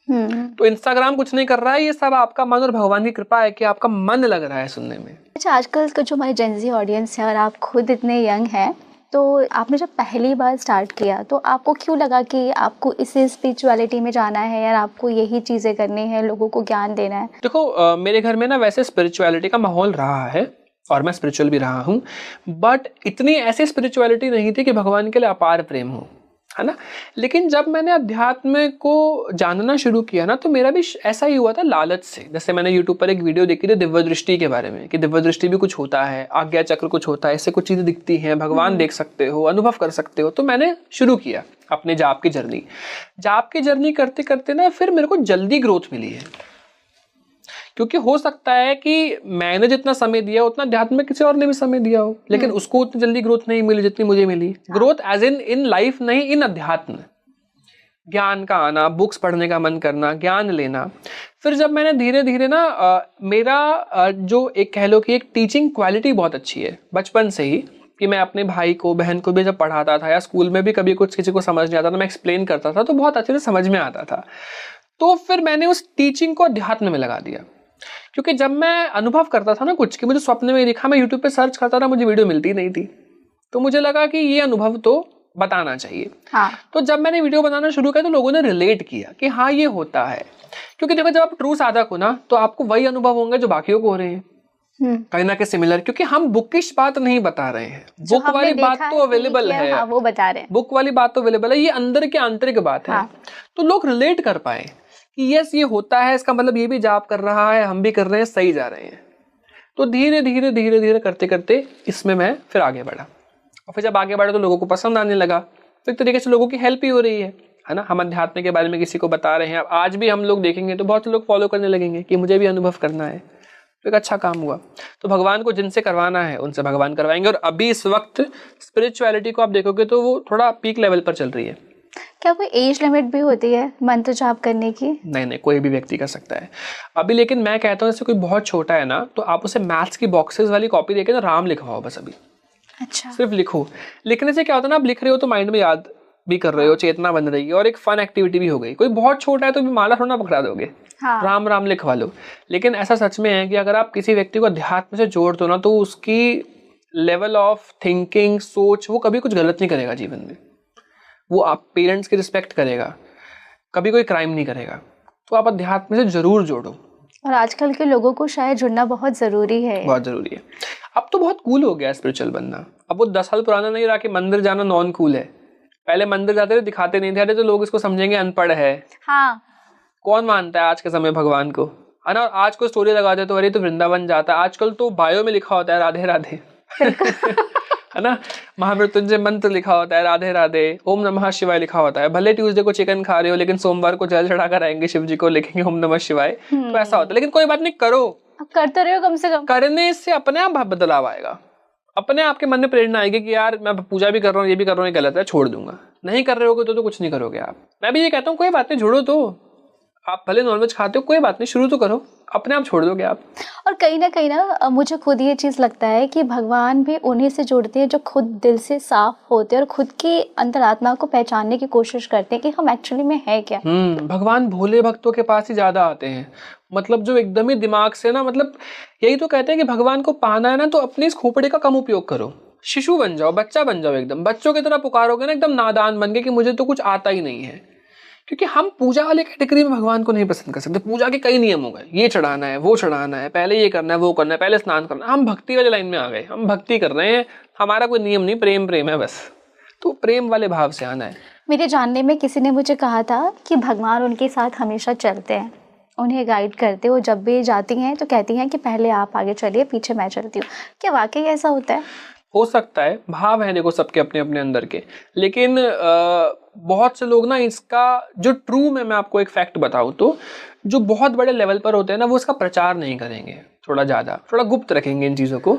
तो इंस्टाग्राम कुछ नहीं कर रहा है, ये सब आपका मन और भगवान की कृपा है कि आपका मन लग रहा है सुनने में। अच्छा, आजकल का जो हमारी जेनजी ऑडियंस है और आप खुद इतने यंग हैं, तो आपने जब पहली बार स्टार्ट किया तो आपको क्यों लगा कि आपको इसी स्पिरिचुअलिटी में जाना है या आपको यही चीज़ें करनी है, लोगों को ज्ञान देना है? देखो, मेरे घर में ना वैसे स्पिरिचुअलिटी का माहौल रहा है और मैं स्पिरिचुअल भी रहा हूँ, बट इतनी ऐसी स्पिरिचुअलिटी नहीं थी कि भगवान के लिए अपार प्रेम हो, है ना। लेकिन जब मैंने अध्यात्म को जानना शुरू किया ना, तो मेरा भी ऐसा ही हुआ था, लालच से। जैसे मैंने यूट्यूब पर एक वीडियो देखी थी दिव्य दृष्टि के बारे में, कि दिव्य दृष्टि भी कुछ होता है, आज्ञा चक्र कुछ होता है, इससे कुछ चीजें दिखती हैं, भगवान देख सकते हो, अनुभव कर सकते हो। तो मैंने शुरू किया अपने जाप की जर्नी। जाप की जर्नी करते करते ना फिर मेरे को जल्दी ग्रोथ मिली है, क्योंकि हो सकता है कि मैंने जितना समय दिया उतना अध्यात्म में किसी और ने भी समय दिया हो, लेकिन उसको उतनी जल्दी ग्रोथ नहीं मिली जितनी मुझे मिली। ग्रोथ एज इन लाइफ नहीं, इन अध्यात्म, ज्ञान का आना, बुक्स पढ़ने का मन करना, ज्ञान लेना। फिर जब मैंने धीरे धीरे ना मेरा जो एक कह लो कि एक टीचिंग क्वालिटी बहुत अच्छी है बचपन से ही, कि मैं अपने भाई को बहन को भी जब पढ़ाता था या स्कूल में भी कभी कुछ किसी को समझ नहीं आता था, मैं एक्सप्लेन करता था तो बहुत अच्छे से समझ में आता था। तो फिर मैंने उस टीचिंग को अध्यात्म में लगा दिया, क्योंकि जब मैं अनुभव करता था ना कुछ कि मुझे स्वप्न में दिखा, मैं यूट्यूब पे सर्च करता था, मुझे वीडियो मिलती नहीं थी, तो मुझे लगा कि ये अनुभव तो बताना चाहिए। हाँ। तो जब मैंने वीडियो बनाना शुरू किया तो लोगों ने रिलेट किया कि हाँ ये होता है, क्योंकि देखो जब आप ट्रू साधक हो ना तो आपको वही अनुभव होंगे जो बाकियों को हो रहे हैं, कहीं ना कहीं सिमिलर, क्योंकि हम बुकिश बात नहीं बता रहे हैं, बुक वाली बात तो अवेलेबल है। हाँ, वो बता रहे हैं, बुक वाली बात तो अवेलेबल है, ये अंदर की आंतरिक बात है। तो लोग रिलेट कर पाए कि यस ये होता है, इसका मतलब ये भी जाप कर रहा है, हम भी कर रहे हैं, सही जा रहे हैं। तो धीरे धीरे धीरे धीरे करते करते इसमें मैं फिर आगे बढ़ा, और फिर जब आगे बढ़ा तो लोगों को पसंद आने लगा, तो एक तरीके से लोगों की हेल्प ही हो रही है ना। हम अध्यात्म के बारे में किसी को बता रहे हैं, अब आज भी हम लोग देखेंगे तो बहुत से लोग फॉलो करने लगेंगे कि मुझे भी अनुभव करना है, तो एक अच्छा काम हुआ। तो भगवान को जिनसे करवाना है उनसे भगवान करवाएंगे। और अभी इस वक्त स्पिरिचुअलिटी को आप देखोगे तो वो थोड़ा पीक लेवल पर चल रही है। क्या कोई एज लिमिट भी होती है मंत्र जाप करने की? नहीं, कोई भी व्यक्ति कर सकता है अभी, लेकिन मैं कहता हूँ जैसे कोई बहुत छोटा है ना तो आप उसे मैथ्स की बॉक्सेस वाली कॉपी देके ना राम लिखवाओ बस अभी। अच्छा। सिर्फ लिखो, लिखने से क्या होता है ना, आप लिख रहे हो तो माइंड में याद भी कर रहे हो, चेतना बन रही है और एक फन एक्टिविटी भी हो गई। कोई बहुत छोटा है तो भी माला थोड़ा पकड़ा दोगे, राम राम लिखवा लो। लेकिन ऐसा सच में है कि अगर आप किसी व्यक्ति को अध्यात्म से जोड़ दो ना तो उसकी लेवल ऑफ थिंकिंग, सोच, वो कभी कुछ गलत नहीं करेगा जीवन में। वो आप पेरेंट्स की रिस्पेक्ट करेगा, कभी कोई क्राइम नहीं करेगा। तो आप अध्यात्म से जरूर जोड़ो। और आजकल के लोगों को शायद जुड़ना बहुत जरूरी है। बहुत जरूरी है। अब तो बहुत कूल हो गया स्पिरिचुअल बनना। अब वो 10 साल पुराना नहीं रहा कि मंदिर जाना नॉन कूल है। पहले मंदिर जाते थे, दिखाते नहीं थे, अरे तो लोग इसको समझेंगे अनपढ़ है। हाँ। कौन मानता है आज के समय भगवान को, है ना। आज को स्टोरी लगा दे तो अरे तो वृंदावन जाता है। आजकल तो बायो में लिखा होता है राधे राधे है ना। महामृत्युंजय मंत्र लिखा होता है राधे राधे, ओम नमः शिवाय लिखा होता है। भले ट्यूसडे को चिकन खा रहे हो लेकिन सोमवार को जल चढ़ाकर आएंगे शिव जी को, लिखेंगे ओम नमः शिवाय। तो ऐसा होता है। लेकिन कोई बात नहीं, करो, करते रहो, कम से कम करने से अपने आप बदलाव आएगा। अपने आप के मन में प्रेरणा आएगी कि यार मैं पूजा भी कर रहा हूँ, ये भी कर रहा हूँ, ये गलत है, छोड़ दूंगा। नहीं कर रहे होगे तो कुछ नहीं करोगे आप। मैं भी ये कहता हूँ कोई बात नहीं, छोड़ो। तो आप भले नॉनवेज खाते हो, कोई बात नहीं, शुरू तो करो, अपने आप छोड़ दोगे आप। और कहीं ना मुझे खुद ये चीज़ लगता है कि भगवान भी उन्हीं से जुड़ते हैं जो खुद दिल से साफ होते हैं और खुद की अंतरात्मा को पहचानने की कोशिश करते हैं कि हम एक्चुअली में है क्या। भगवान भोले भक्तों के पास ही ज्यादा आते हैं। मतलब जो एकदम ही दिमाग से ना, मतलब यही तो कहते हैं कि भगवान को पाना है ना तो अपनी इस खोपड़ी का कम उपयोग करो, शिशु बन जाओ, बच्चा बन जाओ, एकदम बच्चों की तरह पुकारोगे ना, एकदम नादान बन के कि मुझे तो कुछ आता ही नहीं है। क्योंकि हम पूजा वाले कैटेगरी में भगवान को नहीं पसंद कर सकते। पूजा के कई नियम हो गए, ये चढ़ाना है, वो चढ़ाना है, पहले ये करना है, वो करना है, पहले स्नान करना है। हम भक्ति वाले लाइन में आ गए, हम भक्ति कर रहे हैं, हमारा कोई नियम नहीं, प्रेम है बस। तो प्रेम वाले भाव से आना है। मेरे जानने में किसी ने मुझे कहा था कि भगवान उनके साथ हमेशा चलते हैं, उन्हें गाइड करते। वो जब भी जाती हैं तो कहती हैं कि पहले आप आगे चलिए, पीछे मैं चलती हूँ। क्या वाकई ऐसा होता है? हो सकता है, भाव है देखो सबके अपने अपने अंदर के। लेकिन बहुत से लोग ना इसका जो ट्रू में मैं आपको एक फैक्ट बताऊं तो जो बहुत बड़े लेवल पर होते हैं ना, वो इसका प्रचार नहीं करेंगे, थोड़ा गुप्त रखेंगे इन चीज़ों को,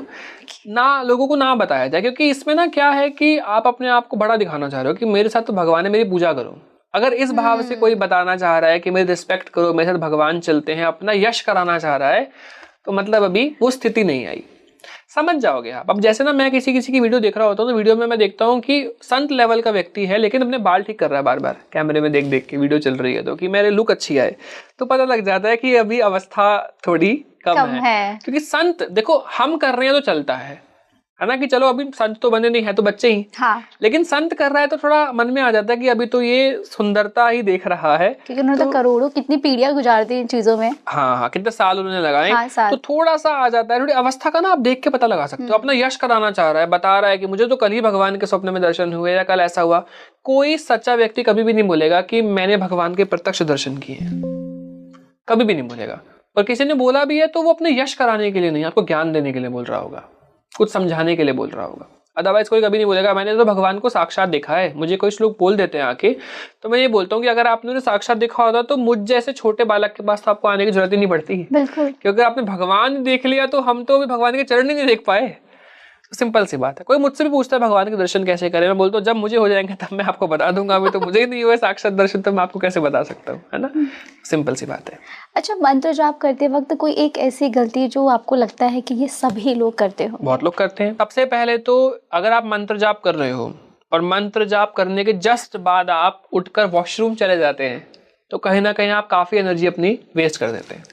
ना लोगों को ना बताया जाए। क्योंकि इसमें ना क्या है कि आप अपने आप को बड़ा दिखाना चाह रहे हो कि मेरे साथ तो भगवान है, मेरी पूजा करो। अगर इस भाव से कोई बताना चाह रहा है कि मेरी रिस्पेक्ट करो, मेरे साथ भगवान चलते हैं, अपना यश कराना चाह रहा है, तो मतलब अभी वो स्थिति नहीं आई। समझ जाओगे आप। अब जैसे ना मैं किसी की वीडियो देख रहा होता हूँ तो वीडियो में मैं देखता हूँ कि संत लेवल का व्यक्ति है लेकिन अपने बाल ठीक कर रहा है बार बार कैमरे में देख के, वीडियो चल रही है तो, कि मेरे लुक अच्छी आए, तो पता लग जाता है कि अभी अवस्था थोड़ी कम है। क्योंकि संत देखो हम कर रहे हैं तो चलता है ना, कि चलो अभी संत तो बने नहीं है तो बच्चे ही। हाँ। लेकिन संत कर रहा है तो थोड़ा मन में आ जाता है कि अभी तो ये सुंदरता ही देख रहा है, क्योंकि उन्होंने तो करोड़ों कितनी पीढ़ियां गुजार दी इन चीजों में। हाँ, कितने साल उन्होंने लगाए। हाँ, तो थोड़ा सा आ जाता है, थोड़ी अवस्था का ना आप देख के पता लगा सकते हो। अपना यश कराना चाह रहा है, बता रहा है कि मुझे तो कल ही भगवान के स्वप्न में दर्शन हुए या कल ऐसा हुआ। कोई सच्चा व्यक्ति कभी भी नहीं बोलेगा कि मैंने भगवान के प्रत्यक्ष दर्शन किए, कभी भी नहीं बोलेगा। और किसी ने बोला भी है तो वो अपने यश कराने के लिए नहीं, आपको ज्ञान देने के लिए बोल रहा होगा, कुछ समझाने के लिए बोल रहा होगा। अदरवाइज कोई कभी नहीं बोलेगा मैंने तो भगवान को साक्षात देखा है। मुझे कुछ लोग बोल देते हैं आके, तो मैं ये बोलता हूँ कि अगर आपने उन्हें साक्षात देखा होता तो मुझ जैसे छोटे बालक के पास तो आपको आने की जरूरत ही नहीं पड़ती। बिल्कुल। क्योंकि आपने भगवान देख लिया तो हम तो अभी भगवान के चरण ही नहीं देख पाए। सिंपल सी बात है। कोई मुझसे भी पूछता है भगवान के दर्शन कैसे करें, मैं बोलता हूँ जब मुझे हो जाएंगे तब मैं आपको बता दूंगा, अभी तो मुझे ही नहीं हुआ साक्षात दर्शन, तो मैं आपको कैसे बता सकता हूँ, है ना। सिंपल सी बात है। अच्छा, मंत्र जाप करते वक्त कोई एक ऐसी गलती जो आपको लगता है कि ये सभी लोग करते हो? बहुत लोग करते हैं। सबसे पहले तो अगर आप मंत्र जाप कर रहे हो और मंत्र जाप करने के जस्ट बाद आप उठकर वॉशरूम चले जाते हैं, तो कहीं ना कहीं आप काफी एनर्जी अपनी वेस्ट कर देते हैं।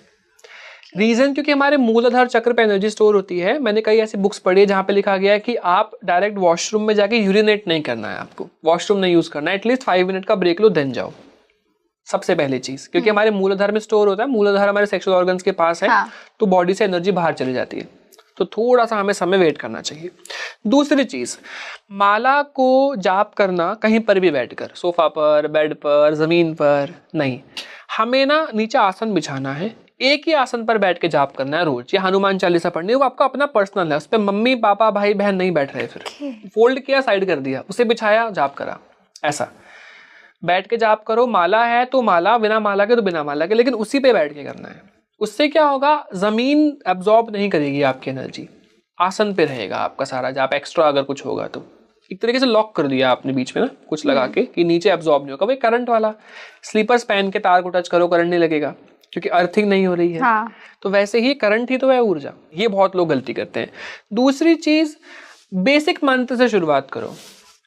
रीजन क्योंकि हमारे मूलाधार चक्र पे एनर्जी स्टोर होती है। मैंने कई ऐसी बुक्स पढ़ी है जहाँ पे लिखा गया है कि आप डायरेक्ट वॉशरूम में जाके यूरिनेट नहीं करना है, आपको वॉशरूम नहीं यूज करना है, एटलीस्ट 5 मिनट का ब्रेक लो देन जाओ। सबसे पहली चीज, क्योंकि हमारे मूलाधार में स्टोर होता है, मूलाधार हमारे सेक्सुअल ऑर्गन्स के पास है। हाँ। तो बॉडी से एनर्जी बाहर चली जाती है, तो थोड़ा सा हमें समय वेट करना चाहिए। दूसरी चीज, माला को जाप करना कहीं पर भी बैठकर, सोफा पर, बेड पर, जमीन पर नहीं, हमें ना नीचे आसन बिछाना है, एक ही आसन पर बैठ के जाप करना है रोज। या हनुमान चालीसा पढ़नी है, वो आपका अपना पर्सनल है, उस पर मम्मी पापा भाई बहन नहीं बैठ रहे। फिर फोल्ड किया, साइड कर दिया, उसे बिछाया, जाप करा, ऐसा बैठ के जाप करो। माला है तो माला, बिना माला के तो बिना माला के, लेकिन उसी पे बैठ के करना है। उससे क्या होगा, जमीन एब्जॉर्ब नहीं करेगी आपकी एनर्जी, आसन पे रहेगा आपका सारा जाप। एक्स्ट्रा अगर कुछ होगा तो एक तरीके से लॉक कर दिया आपने बीच में ना कुछ लगा के कि नीचे एब्जॉर्ब नहीं होगा। भाई करंट वाला स्लीपर्स पहन के तार को टच करो, करंट नहीं लगेगा क्योंकि अर्थिंग नहीं हो रही है। हाँ। तो वैसे ही करंट ही तो है ऊर्जा। ये बहुत लोग गलती करते हैं। दूसरी चीज, बेसिक मंत्र से शुरुआत करो।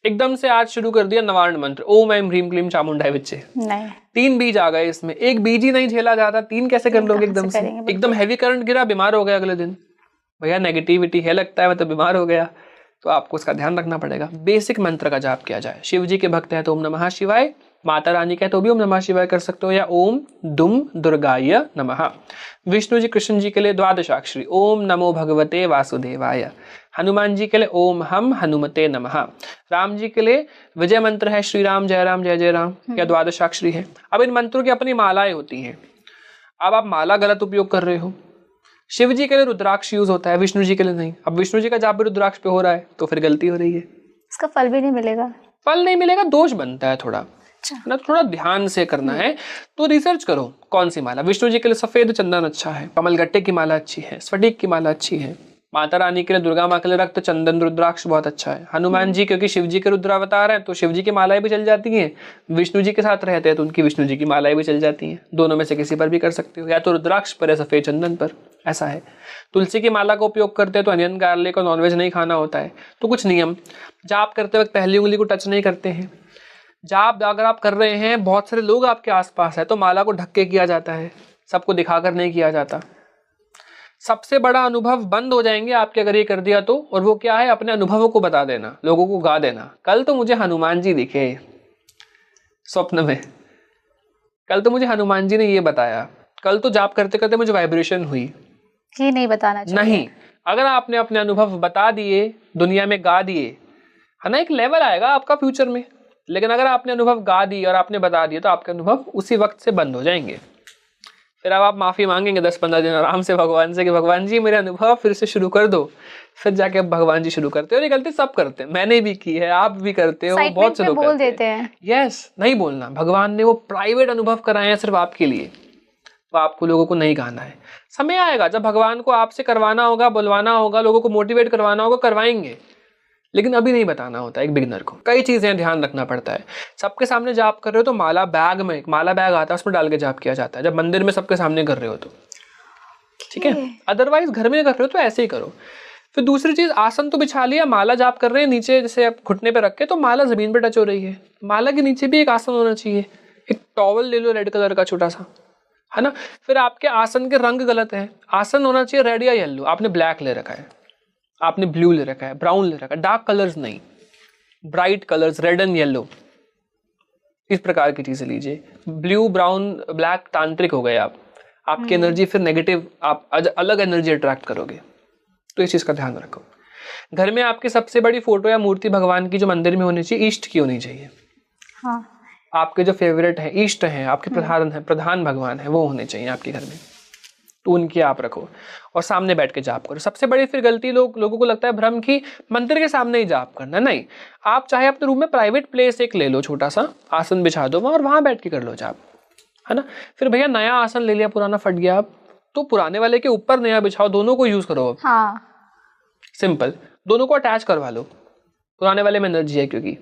एकदम से आज शुरू कर दिया नवारण मंत्र, ओम ऐं ह्रीं क्लीं चामुंडाय विच्चे, नहीं, 3 बीज आ गए इसमें, एक बीज ही नहीं झेला जाता, 3 कैसे कर लोगे एकदम से? एकदम हैवी करंट गिरा, बीमार हो गया अगले दिन, भैया नेगेटिविटी है लगता है, मतलब बीमार हो गया। तो आपको उसका ध्यान रखना पड़ेगा। बेसिक मंत्र का जाप किया जाए। शिव जी के भक्त है तो ओम नमः शिवाय, माता रानी का है तो भी ओम नमः शिवाय कर सकते हो, या ओम दुम दुर्गाय नमः। विष्णु जी कृष्ण जी के लिए द्वादशाक्षरी ओम नमो भगवते वासुदेवाय। हनुमान जी के लिए ओम हम हनुमते नमः। राम जी के लिए विजय मंत्र है श्री राम जय जय राम, या द्वादशाक्षरी है। अब इन मंत्रों की अपनी मालाएं होती हैं। अब आप माला गलत उपयोग कर रहे हो। शिव जी के लिए रुद्राक्ष यूज होता है, विष्णु जी के लिए नहीं। अब विष्णु जी का जाप भी रुद्राक्ष पे हो रहा है तो फिर गलती हो रही है, इसका फल भी नहीं मिलेगा। फल नहीं मिलेगा, दोष बनता है थोड़ा ना, थोड़ा ध्यान से करना है। तो रिसर्च करो कौन सी माला। विष्णु जी के लिए सफेद चंदन अच्छा है, कमलगट्टे की माला अच्छी है, स्फटिक की माला अच्छी है। माता रानी के लिए, दुर्गा माँ के लिए रक्त चंदन रुद्राक्ष बहुत अच्छा है। हनुमान जी क्योंकि शिव जी के रुद्रावतार हैं तो शिव जी की मालाएं भी चल जाती हैं। विष्णु जी के साथ रहते हैं तो उनकी विष्णु जी की मालाएं भी चल जाती हैं। दोनों में से किसी पर भी कर सकते हो, या तो रुद्राक्ष पर या सफेद चंदन पर, ऐसा है। तुलसी की माला का उपयोग करते हैं तो अनियन गार्लिक और नॉनवेज नहीं खाना होता है। तो कुछ नियम, जाप करते वक्त पहली उंगली को टच नहीं करते हैं। जाप अगर आप कर रहे हैं, बहुत सारे लोग आपके आसपास है तो माला को ढक के किया जाता है, सबको दिखाकर नहीं किया जाता। सबसे बड़ा अनुभव बंद हो जाएंगे आपके अगर ये कर दिया तो, और वो क्या है, अपने अनुभवों को बता देना, लोगों को गा देना। कल तो मुझे हनुमान जी दिखे स्वप्न में, कल तो मुझे हनुमान जी ने ये बताया, कल तो जाप करते करते मुझे वाइब्रेशन हुई। ये नहीं बताना चाहिए। नहीं, अगर आपने अपने अनुभव बता दिए, दुनिया में गा दिए, है ना, एक लेवल आएगा आपका फ्यूचर में। लेकिन अगर आपने अनुभव गा दी और आपने बता दिया तो आपके अनुभव उसी वक्त से बंद हो जाएंगे। फिर अब आप माफी मांगेंगे 10-15 दिन आराम से भगवान से कि भगवान जी मेरे अनुभव फिर से शुरू कर दो। फिर जाके अब भगवान जी शुरू करते हो। ये गलती सब करते हैं, मैंने भी की है, आप भी करते हो, बहुत से लोग बोल देते हैं। यस, नहीं बोलना। भगवान ने वो प्राइवेट अनुभव कराए हैं सिर्फ आपके लिए, तो आपको लोगों को नहीं गाना है। समय आएगा जब भगवान को आपसे करवाना होगा, बुलवाना होगा, लोगों को मोटिवेट करवाना होगा, करवाएंगे, लेकिन अभी नहीं बताना होता है एक बिगिनर को। कई चीजें ध्यान रखना पड़ता है। सबके सामने जाप कर रहे हो तो माला बैग में, एक माला बैग आता है उसमें डाल के जाप किया जाता है, जब मंदिर में सबके सामने कर रहे हो तो, ठीक है। अदरवाइज घर में कर रहे हो तो ऐसे ही करो। फिर दूसरी चीज, आसन तो बिछा लिया, माला जाप कर रहे हैं नीचे, जैसे आप घुटने पे रख के, तो माला जमीन पे टच हो रही है, माला के नीचे भी एक आसन होना चाहिए। एक टॉवल ले लो रेड कलर का छोटा सा, है ना। फिर आपके आसन के रंग गलत है, आसन होना चाहिए रेड या येलो, आपने ब्लैक ले रखा है, आपने ब्लू ले रखा है, ब्राउन ले रखा है, डार्क कलर्स नहीं, bright colours, red and yellow, इस प्रकार की चीजें लीजिए। ब्लू, ब्राउन, ब्लैक तांत्रिक हो गए आप, आपकी एनर्जी फिर नेगेटिव, आप अलग एनर्जी अट्रैक्ट करोगे, तो इस चीज का ध्यान रखो। घर में आपकी सबसे बड़ी फोटो या मूर्ति भगवान की जो मंदिर में होनी चाहिए, इष्ट की होनी चाहिए। हाँ। आपके जो फेवरेट है, इष्ट है, आपके प्रधान है, प्रधान भगवान है, वो होने चाहिए आपके घर में। टून किया आप रखो और सामने बैठ के जाप करो। सबसे बड़ी फिर गलती लोगों को लगता है भ्रम की मंदिर के सामने ही जाप करना। नहीं, आप चाहे अपने रूम में प्राइवेट प्लेस एक ले लो, छोटा सा आसन बिछा दो और वहां बैठ के कर लो जाप, है ना। फिर भैया नया आसन ले लिया, पुराना फट गया, तो पुराने वाले के ऊपर नया बिछाओ, दोनों को यूज करो। हाँ, सिंपल, दोनों को अटैच करवा लो। पुराने वाले में एनर्जी है क्योंकि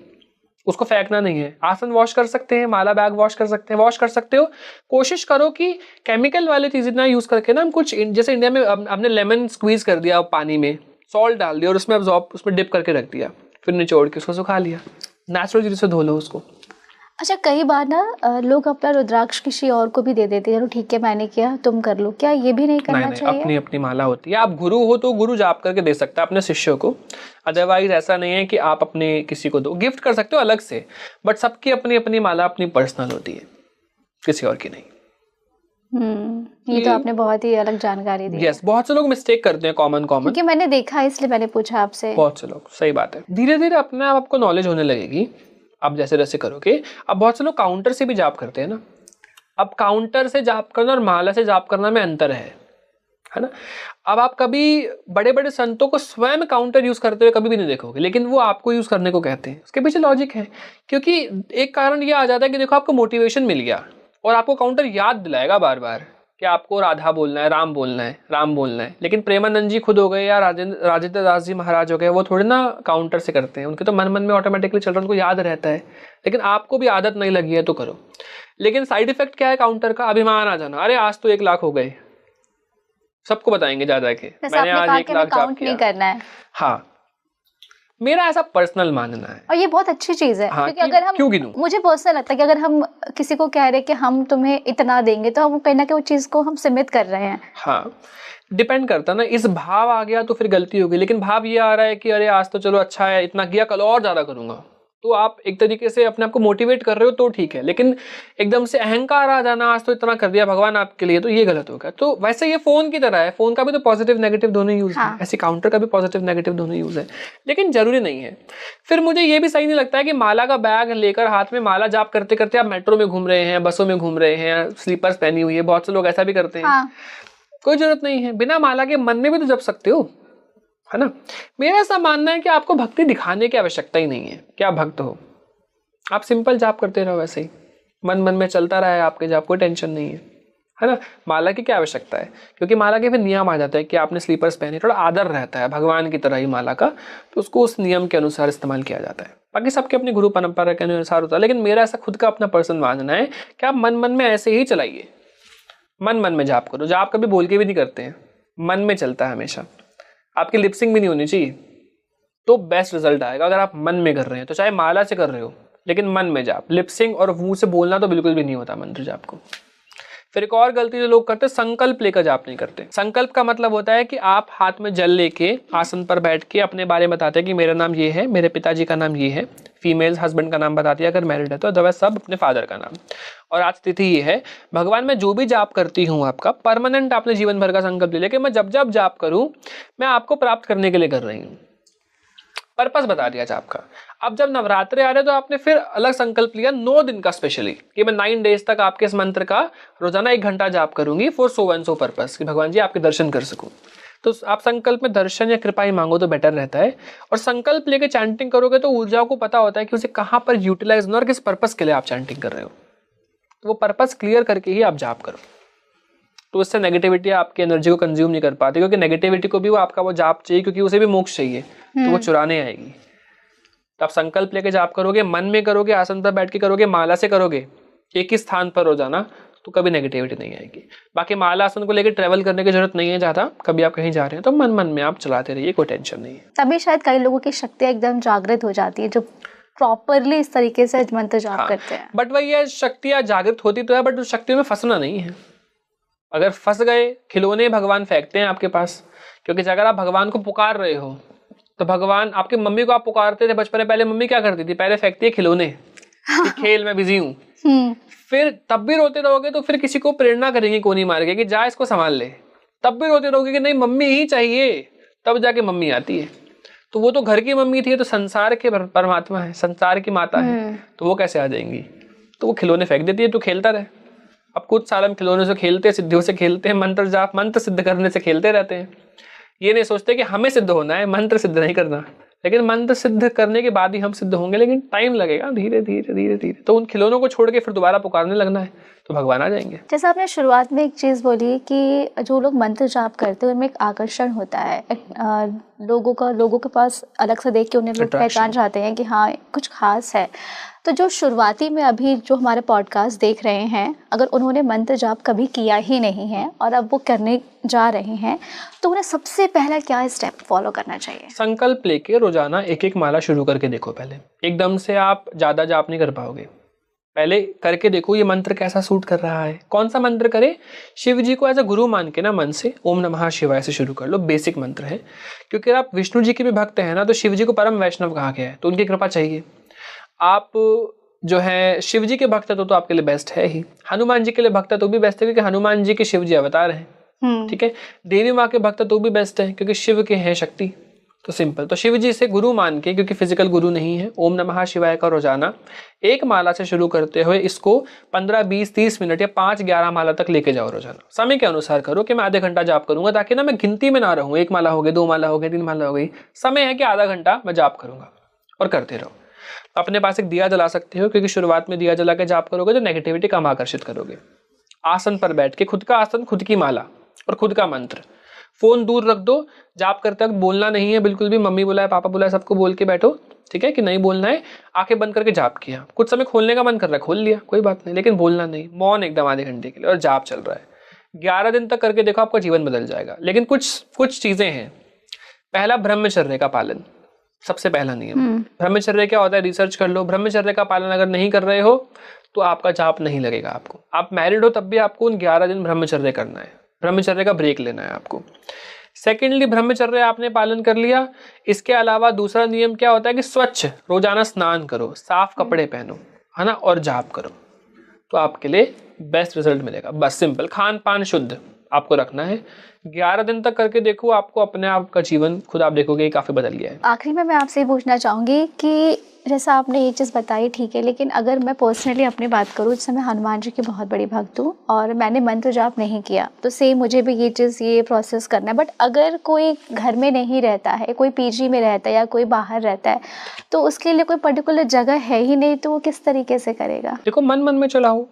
उसको फेंकना नहीं है। आसन वॉश कर सकते हैं, माला बैग वॉश कर सकते हैं, वॉश कर सकते हो। कोशिश करो कि केमिकल वाली चीजें ना यूज करके ना, हम कुछ जैसे इंडिया में हमने लेमन स्क्वीज कर दिया पानी में, सॉल्ट डाल दिया और उसमें अब्सॉर्ब, उसमें डिप करके रख दिया, फिर निचोड़ के उसको सुखा लिया, नेचुरल चीजों से धो लो उसको। अच्छा, कई बार ना लोग अपना रुद्राक्ष किसी और को भी दे देते हैं, चलो ठीक है मैंने किया तुम कर लो, क्या ये भी नहीं करना चाहिए? अपनी अपनी माला होती है। आप गुरु हो तो गुरु जाप करके दे सकता है अपने शिष्यों को, अदरवाइज ऐसा नहीं है कि आप अपने किसी को दो। गिफ्ट कर सकते हो अलग से, बट सबकी अपनी अपनी माला अपनी पर्सनल होती है, किसी और की नहीं। ये तो आपने बहुत ही अलग जानकारी दी। यस, बहुत से लोग मिस्टेक करते हैं कॉमन क्योंकि मैंने देखा है इसलिए मैंने पूछा आपसे। बहुत से लोग, सही बात है। धीरे धीरे अपने आप आपको नॉलेज होने लगेगी, आप जैसे जैसे करोगे। अब बहुत से लोग काउंटर से भी जाप करते हैं ना। अब काउंटर से जाप करना और माला से जाप करना में अंतर है ना। अब आप कभी बड़े बड़े संतों को स्वयं काउंटर यूज करते हुए कभी भी नहीं देखोगे, लेकिन वो आपको यूज करने को कहते हैं। उसके पीछे लॉजिक है, क्योंकि एक कारण ये आ जाता है कि देखो आपको मोटिवेशन मिल गया और आपको काउंटर याद दिलाएगा बार बार कि आपको राधा बोलना है, राम बोलना है, राम बोलना है। लेकिन प्रेमानंद जी खुद हो गए या राजेंद्र दास जी महाराज हो गए, वो थोड़े ना काउंटर से करते हैं, उनके तो मन मन में ऑटोमेटिकली चल रहा है, उनको याद रहता है। लेकिन आपको भी आदत नहीं लगी है तो करो। लेकिन साइड इफेक्ट क्या है काउंटर का? अभिमान आ जाना, अरे आज तो 1 लाख हो गए, सबको बताएंगे जा जाके मैंने आज 1 लाख काउंट नहीं करना है। हाँ, मेरा ऐसा पर्सनल मानना है। और ये बहुत अच्छी चीज है। हाँ, क्योंकि अगर हम, क्यों गिनूं? मुझे पर्सनल लगता है कि अगर हम किसी को कह रहे हैं कि हम तुम्हें इतना देंगे, तो हम कहीं ना कहीं वो चीज को हम सीमित कर रहे हैं। हाँ, डिपेंड करता ना, इस भाव आ गया तो फिर गलती होगी। लेकिन भाव ये आ रहा है कि अरे आज तो चलो अच्छा है, इतना किया, कल और ज्यादा करूंगा, तो आप एक तरीके से अपने आप को मोटिवेट कर रहे हो तो ठीक है। लेकिन एकदम से अहंकार आ जाना, आज तो इतना कर दिया भगवान आपके लिए, तो ये गलत होगा। तो वैसे ये फोन की तरह है, फोन का भी तो पॉजिटिव नेगेटिव दोनों यूज है, ऐसे काउंटर का भी पॉजिटिव नेगेटिव दोनों यूज है, लेकिन जरूरी नहीं है। फिर मुझे ये भी सही नहीं लगता है कि माला का बैग लेकर हाथ में माला जाप करते करते आप मेट्रो में घूम रहे हैं, बसों में घूम रहे हैं, स्लीपर्स पहनी हुई है, बहुत से लोग ऐसा भी करते हैं। कोई जरूरत नहीं है, बिना माला के मन में भी तो जप सकते हो, है ना। मेरा ऐसा मानना है कि आपको भक्ति दिखाने की आवश्यकता ही नहीं है कि आप भक्त हो। आप सिंपल जाप करते रहो, वैसे ही मन मन में चलता रहा है आपके जाप, कोई टेंशन नहीं है ना। माला की क्या आवश्यकता है? क्योंकि माला के फिर नियम आ जाता है कि आपने स्लीपर्स पहने, थोड़ा आदर रहता है भगवान की तरह ही माला का, तो उसको उस नियम के अनुसार इस्तेमाल किया जाता है। बाकी सबके अपनी गुरु परंपरा के अनुसार होता है। लेकिन मेरा ऐसा खुद का अपना पर्सनल मानना है कि आप मन मन में ऐसे ही चलाइए, मन मन में जाप करो। जाप कभी बोल के भी नहीं करते हैं, मन में चलता है हमेशा। आपकी लिपसिंग भी नहीं होनी चाहिए, तो बेस्ट रिजल्ट आएगा। अगर आप मन में कर रहे हैं तो चाहे माला से कर रहे हो, लेकिन मन में जाप, लिपसिंग और मुंह से बोलना तो बिल्कुल भी नहीं होता मंत्र जाप को। फिर एक और गलती जो लोग करते हैं, संकल्प लेकर जाप नहीं करते। संकल्प का मतलब होता है कि आप हाथ में जल लेके आसन पर बैठ के अपने बारे में बताते हैं कि मेरा नाम ये है, मेरे पिताजी का नाम ये है, फीमेल हस्बैंड का नाम बताती है अगर मैरिड है तो, अदरवाइज सब अपने फादर का नाम, और आज तिथि ये है। भगवान मैं जो भी जाप करती हूँ आपका परमानेंट, आपने जीवन भर का संकल्प ले लिया कि मैं जब जब जाप करूँ मैं आपको प्राप्त करने के लिए कर रही हूँ। पर्पस बता दिया जाप का। अब जब नवरात्रे आ रहे तो आपने फिर अलग संकल्प लिया 9 दिन का स्पेशली, कि मैं 9 डेज तक आपके इस मंत्र का रोजाना 1 घंटा जाप करूंगी for so and so purpose, कि भगवान जी आपके दर्शन कर सकूं। तो आप संकल्प में दर्शन या कृपा ही मांगो तो बेटर रहता है। और संकल्प लेके चैंटिंग करोगे तो ऊर्जाओं को पता होता है कि उसे कहाँ पर यूटिलाइज होना और किस पर्पस के लिए आप चैंटिंग कर रहे हो। तो वो पर्पस क्लियर करके ही आप जाप करो, तो उससे नेगेटिविटी आपकी एनर्जी को कंज्यूम नहीं कर पाती, क्योंकि नेगेटिविटी को भी वो आपका वो जाप चाहिए, क्योंकि उसे भी मोक्ष चाहिए, तो वो चुराने आएगी। तो आप संकल्प लेके जाप करोगे, मन में करोगे, आसन पर बैठ के करोगे, माला से करोगे, एक ही स्थान पर रोजाना, तो कभी नेगेटिविटी नहीं आएगी। बाकी माला आसन को लेकर ट्रेवल करने की जरूरत नहीं है ज्यादा। कभी आप कहीं जा रहे हैं तो मन मन में आप चलाते रहिए, कोई टेंशन नहीं है। तभी शायद कई लोगों की शक्तियाँ एकदम जागृत हो जाती है जो प्रॉपरली इस तरीके से मंत्र जाप करते हैं। बट वही है, शक्तियाँ जागृत होती तो है, बट उस शक्तियों में फंसना नहीं है। अगर फंस गए, खिलौने भगवान फेंकते हैं आपके पास, क्योंकि अगर आप भगवान को पुकार रहे हो तो भगवान, आपकी मम्मी को आप पुकारते थे बचपन में, पहले मम्मी क्या करती थी? पहले फेंकती है खिलौने कि खेल में बिजी हूँ। फिर तब भी रोते रहोगे तो फिर किसी को प्रेरणा करेंगी कोनी मार के कि जा इसको संभाल ले। तब भी रोते रहोगे कि नहीं मम्मी ही चाहिए, तब जाके मम्मी आती है। तो वो तो घर की मम्मी थी, तो संसार के परमात्मा है, संसार की माता है, तो वो कैसे आ जाएंगी? तो वो खिलौने फेंक देती है, तो खेलता रहे। अब कुछ साल हम खिलौनों से खेलते हैं, सिद्धियों से खेलते हैं, मंत्र जाप मंत्र सिद्ध करने से खेलते रहते हैं। ये नहीं सोचते कि हमें सिद्ध होना है, मंत्र सिद्ध नहीं करना। लेकिन मंत्र सिद्ध करने के बाद ही हम सिद्ध होंगे, लेकिन टाइम लगेगा, धीरे धीरे धीरे धीरे। तो उन खिलौनों को छोड़ के फिर दोबारा पुकारने लगना है तो भगवान आ जाएंगे। जैसे आपने शुरुआत में एक चीज़ बोली कि जो लोग मंत्र जाप करते हैं उनमें एक आकर्षण होता है, लोगों के पास अलग से देख के उन्हें लोग पहचान जाते हैं कि हाँ कुछ खास है। तो जो शुरुआती में अभी जो हमारे पॉडकास्ट देख रहे हैं, अगर उन्होंने मंत्र जाप कभी किया ही नहीं है और अब वो करने जा रहे हैं, तो उन्हें सबसे पहला क्या स्टेप फॉलो करना चाहिए? संकल्प लेके रोजाना एक एक माला शुरू करके देखो। पहले एकदम से आप ज़्यादा जाप नहीं कर पाओगे, पहले करके देखो ये मंत्र कैसा सूट कर रहा है। कौन सा मंत्र करे? शिव जी को एज अ गुरु मान के ना मन से ओम नमः शिवाय से शुरू कर लो। बेसिक मंत्र है, क्योंकि आप विष्णु जी के भी भक्त हैं ना, तो शिव जी को परम वैष्णव कहा गया है, तो उनकी कृपा चाहिए। आप जो है शिव जी के भक्त है तो आपके लिए बेस्ट है ही। हनुमान जी के लिए भक्त है तो भी बेस्ट है, क्योंकि हनुमान जी के शिव जी अवतार हैं। ठीक है। देवी माँ के भक्त है तो भी बेस्ट है, क्योंकि शिव के हैं शक्ति। तो सिंपल, तो शिव जी से गुरु मान के, क्योंकि फिजिकल गुरु नहीं है, ओम नमः शिवाय का रोजाना एक माला से शुरू करते हुए इसको 15, 20, 30 मिनट या 5, 11 माला तक लेके जाओ। रोजाना समय के अनुसार करो कि मैं आधे घंटा जाप करूंगा, ताकि ना मैं गिनती में ना रहूं, 1 माला हो गई, 2 माला हो गई, 3 माला हो गई। समय है कि आधा घंटा मैं जाप करूंगा, और करते रहो। अपने पास एक दिया जला सकते हो, क्योंकि शुरुआत में दिया जला के जाप करोगे तो नेगेटिविटी कम आकर्षित करोगे। आसन पर बैठ के खुद का आसन, खुद की माला और खुद का मंत्र। फोन दूर रख दो, जाप करते वक्त बोलना नहीं है बिल्कुल भी। मम्मी बुलाए, पापा बुलाए, सबको बोल के बैठो, ठीक है, कि नहीं बोलना है। आंखें बंद करके जाप किया, कुछ समय खोलने का मन कर रहा है खोल लिया, कोई बात नहीं, लेकिन बोलना नहीं, मौन एकदम आधे घंटे के लिए, और जाप चल रहा है। 11 दिन तक करके देखो, आपका जीवन बदल जाएगा। लेकिन कुछ चीजें हैं। पहला, ब्रह्मचर्य का पालन, सबसे पहला नियम। ब्रह्मचर्य क्या होता है? रिसर्च कर लो। ब्रह्मचर्य का पालन अगर नहीं कर रहे हो तो आपका जाप नहीं लगेगा आपको। आप मैरिड हो तब भी आपको उन 11 दिन ब्रह्मचर्य करना है, ब्रह्मचर्य का ब्रेक लेना है आपको। सेकेंडली, ब्रह्मचर्य आपने पालन कर लिया। इसके अलावा दूसरा नियम क्या होता है कि स्वच्छ रोजाना स्नान करो, साफ कपड़े पहनो, है ना, और जाप करो, तो आपके लिए बेस्ट रिजल्ट मिलेगा। बस सिंपल, खान पान शुद्ध आपको रखना है। 11 दिन तक करके देखो, आपको अपने आप का जीवन खुद आप देखोगे काफी बदल गया है। आखिरी में मैं आपसे पूछना चाहूंगी कि जैसा आपने ये चीज़ बताई, ठीक है, लेकिन अगर मैं पर्सनली अपनी बात करूँ, जैसे मैं हनुमान जी की बहुत बड़ी भक्त हूँ और मैंने मंत्र जाप नहीं किया, तो सेम मुझे भी ये प्रोसेस करना है। बट अगर कोई घर में नहीं रहता है, कोई पीजी में रहता है या कोई बाहर रहता है, तो उसके लिए कोई पर्टिकुलर जगह है ही नहीं, तो वो किस तरीके से करेगा? देखो, मन में चलाओ।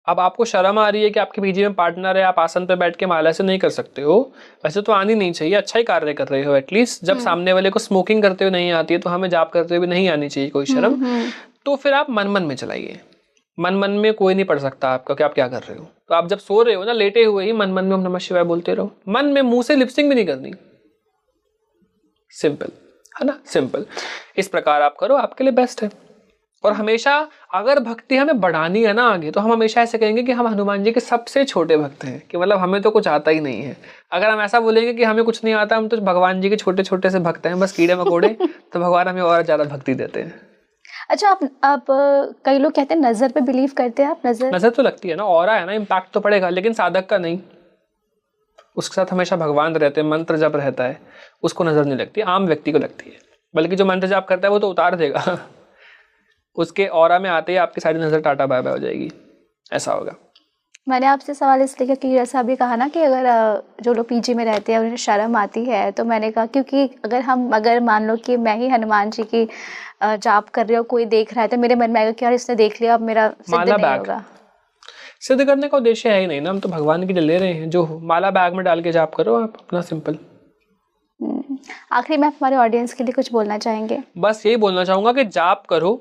अब आपको शर्म आ रही है कि आपके पीजी में पार्टनर है, आप आसन पे बैठ के माला से नहीं कर सकते हो, वैसे तो आनी नहीं चाहिए, अच्छा ही कार्य कर रहे हो एटलीस्ट। जब सामने वाले को स्मोकिंग करते हुए नहीं आती है तो हमें जाप करते हुए भी नहीं आनी चाहिए कोई शर्म। तो फिर आप मन में चलाइए। मन में कोई नहीं पढ़ सकता आपका कि आप क्या कर रहे हो। तो आप जब सो रहे हो ना, लेटे हुए ही मन में ओम नमः शिवाय बोलते रहो। मन में, मुंह से लिपसिंग भी नहीं करनी। सिंपल है ना, सिंपल। इस प्रकार आप करो, आपके लिए बेस्ट है। और हमेशा अगर भक्ति हमें बढ़ानी है ना आगे, तो हम हमेशा ऐसे कहेंगे कि हम हनुमान जी के सबसे छोटे भक्त हैं, कि मतलब हमें तो कुछ आता ही नहीं है। अगर हम ऐसा बोलेंगे कि हमें कुछ नहीं आता, हम तो भगवान जी के छोटे छोटे से भक्त हैं, बस कीड़े मकोड़े, तो भगवान हमें और ज्यादा भक्ति देते हैं। अच्छा, आप कई लोग कहते हैं नजर पे बिलीव करते हैं आप? नजर तो लगती है ना, ऑरा है ना, इम्पैक्ट तो पड़ेगा, लेकिन साधक का नहीं। उसके साथ हमेशा भगवान रहते हैं, मंत्र जप रहता है, उसको नजर नहीं लगती, आम व्यक्ति को लगती है। बल्कि जो मंत्र जाप करता है वो तो उतार देगा, उसके ऑरा में आते ही आपकी सारी नजर टाटा बाय बाय हो जाएगी, ऐसा होगा। मैंने आपसे सवाल इसलिए किया कि जैसा अभी कहा ना कि अगर जो लोग पीजी में रहते हैं उन्हें शर्म आती है, तो मैंने कहा क्योंकि अगर मान लो कि मैं ही हनुमान जी की जाप कर रही हूँ, कोई देख रहा है, तो मेरे मन में आएगा कि यार इसने देख लिया, अब मेरा सिद्ध नहीं होगा। सिद्ध करने का उद्देश्य है ही नहीं ना, हम तो भगवान के लिए ले रहे हैं। जो माला बैग में डाल के जाप करो आप अपना, सिंपल। आखिरी में हमारे ऑडियंस के लिए कुछ बोलना चाहेंगे? बस यही बोलना चाहूंगा कि जाप करो,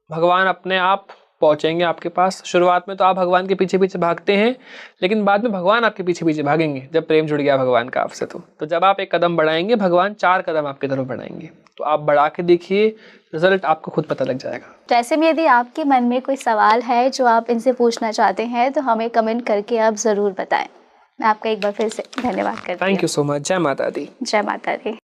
भगवान अपने आप पहुंचेंगे आपके पास। शुरुआत में तो आप भगवान के पीछे पीछे भागते हैं, लेकिन बाद में भगवान आपके पीछे पीछे भागेंगे, जब प्रेम जुड़ गया भगवान का आपसे। तो जब आप एक कदम बढ़ाएंगे, भगवान 4 कदम आपकी तरफ बढ़ाएंगे। तो आप बढ़ा के देखिए, रिजल्ट आपको खुद पता लग जाएगा। तो ऐसे में यदि आपके मन में कोई सवाल है जो आप इनसे पूछना चाहते हैं, तो हमें कमेंट करके आप ज़रूर बताएं। मैं आपका एक बार फिर से धन्यवाद करती हूँ। Thank you so much. जय माता दी। जय माता दी।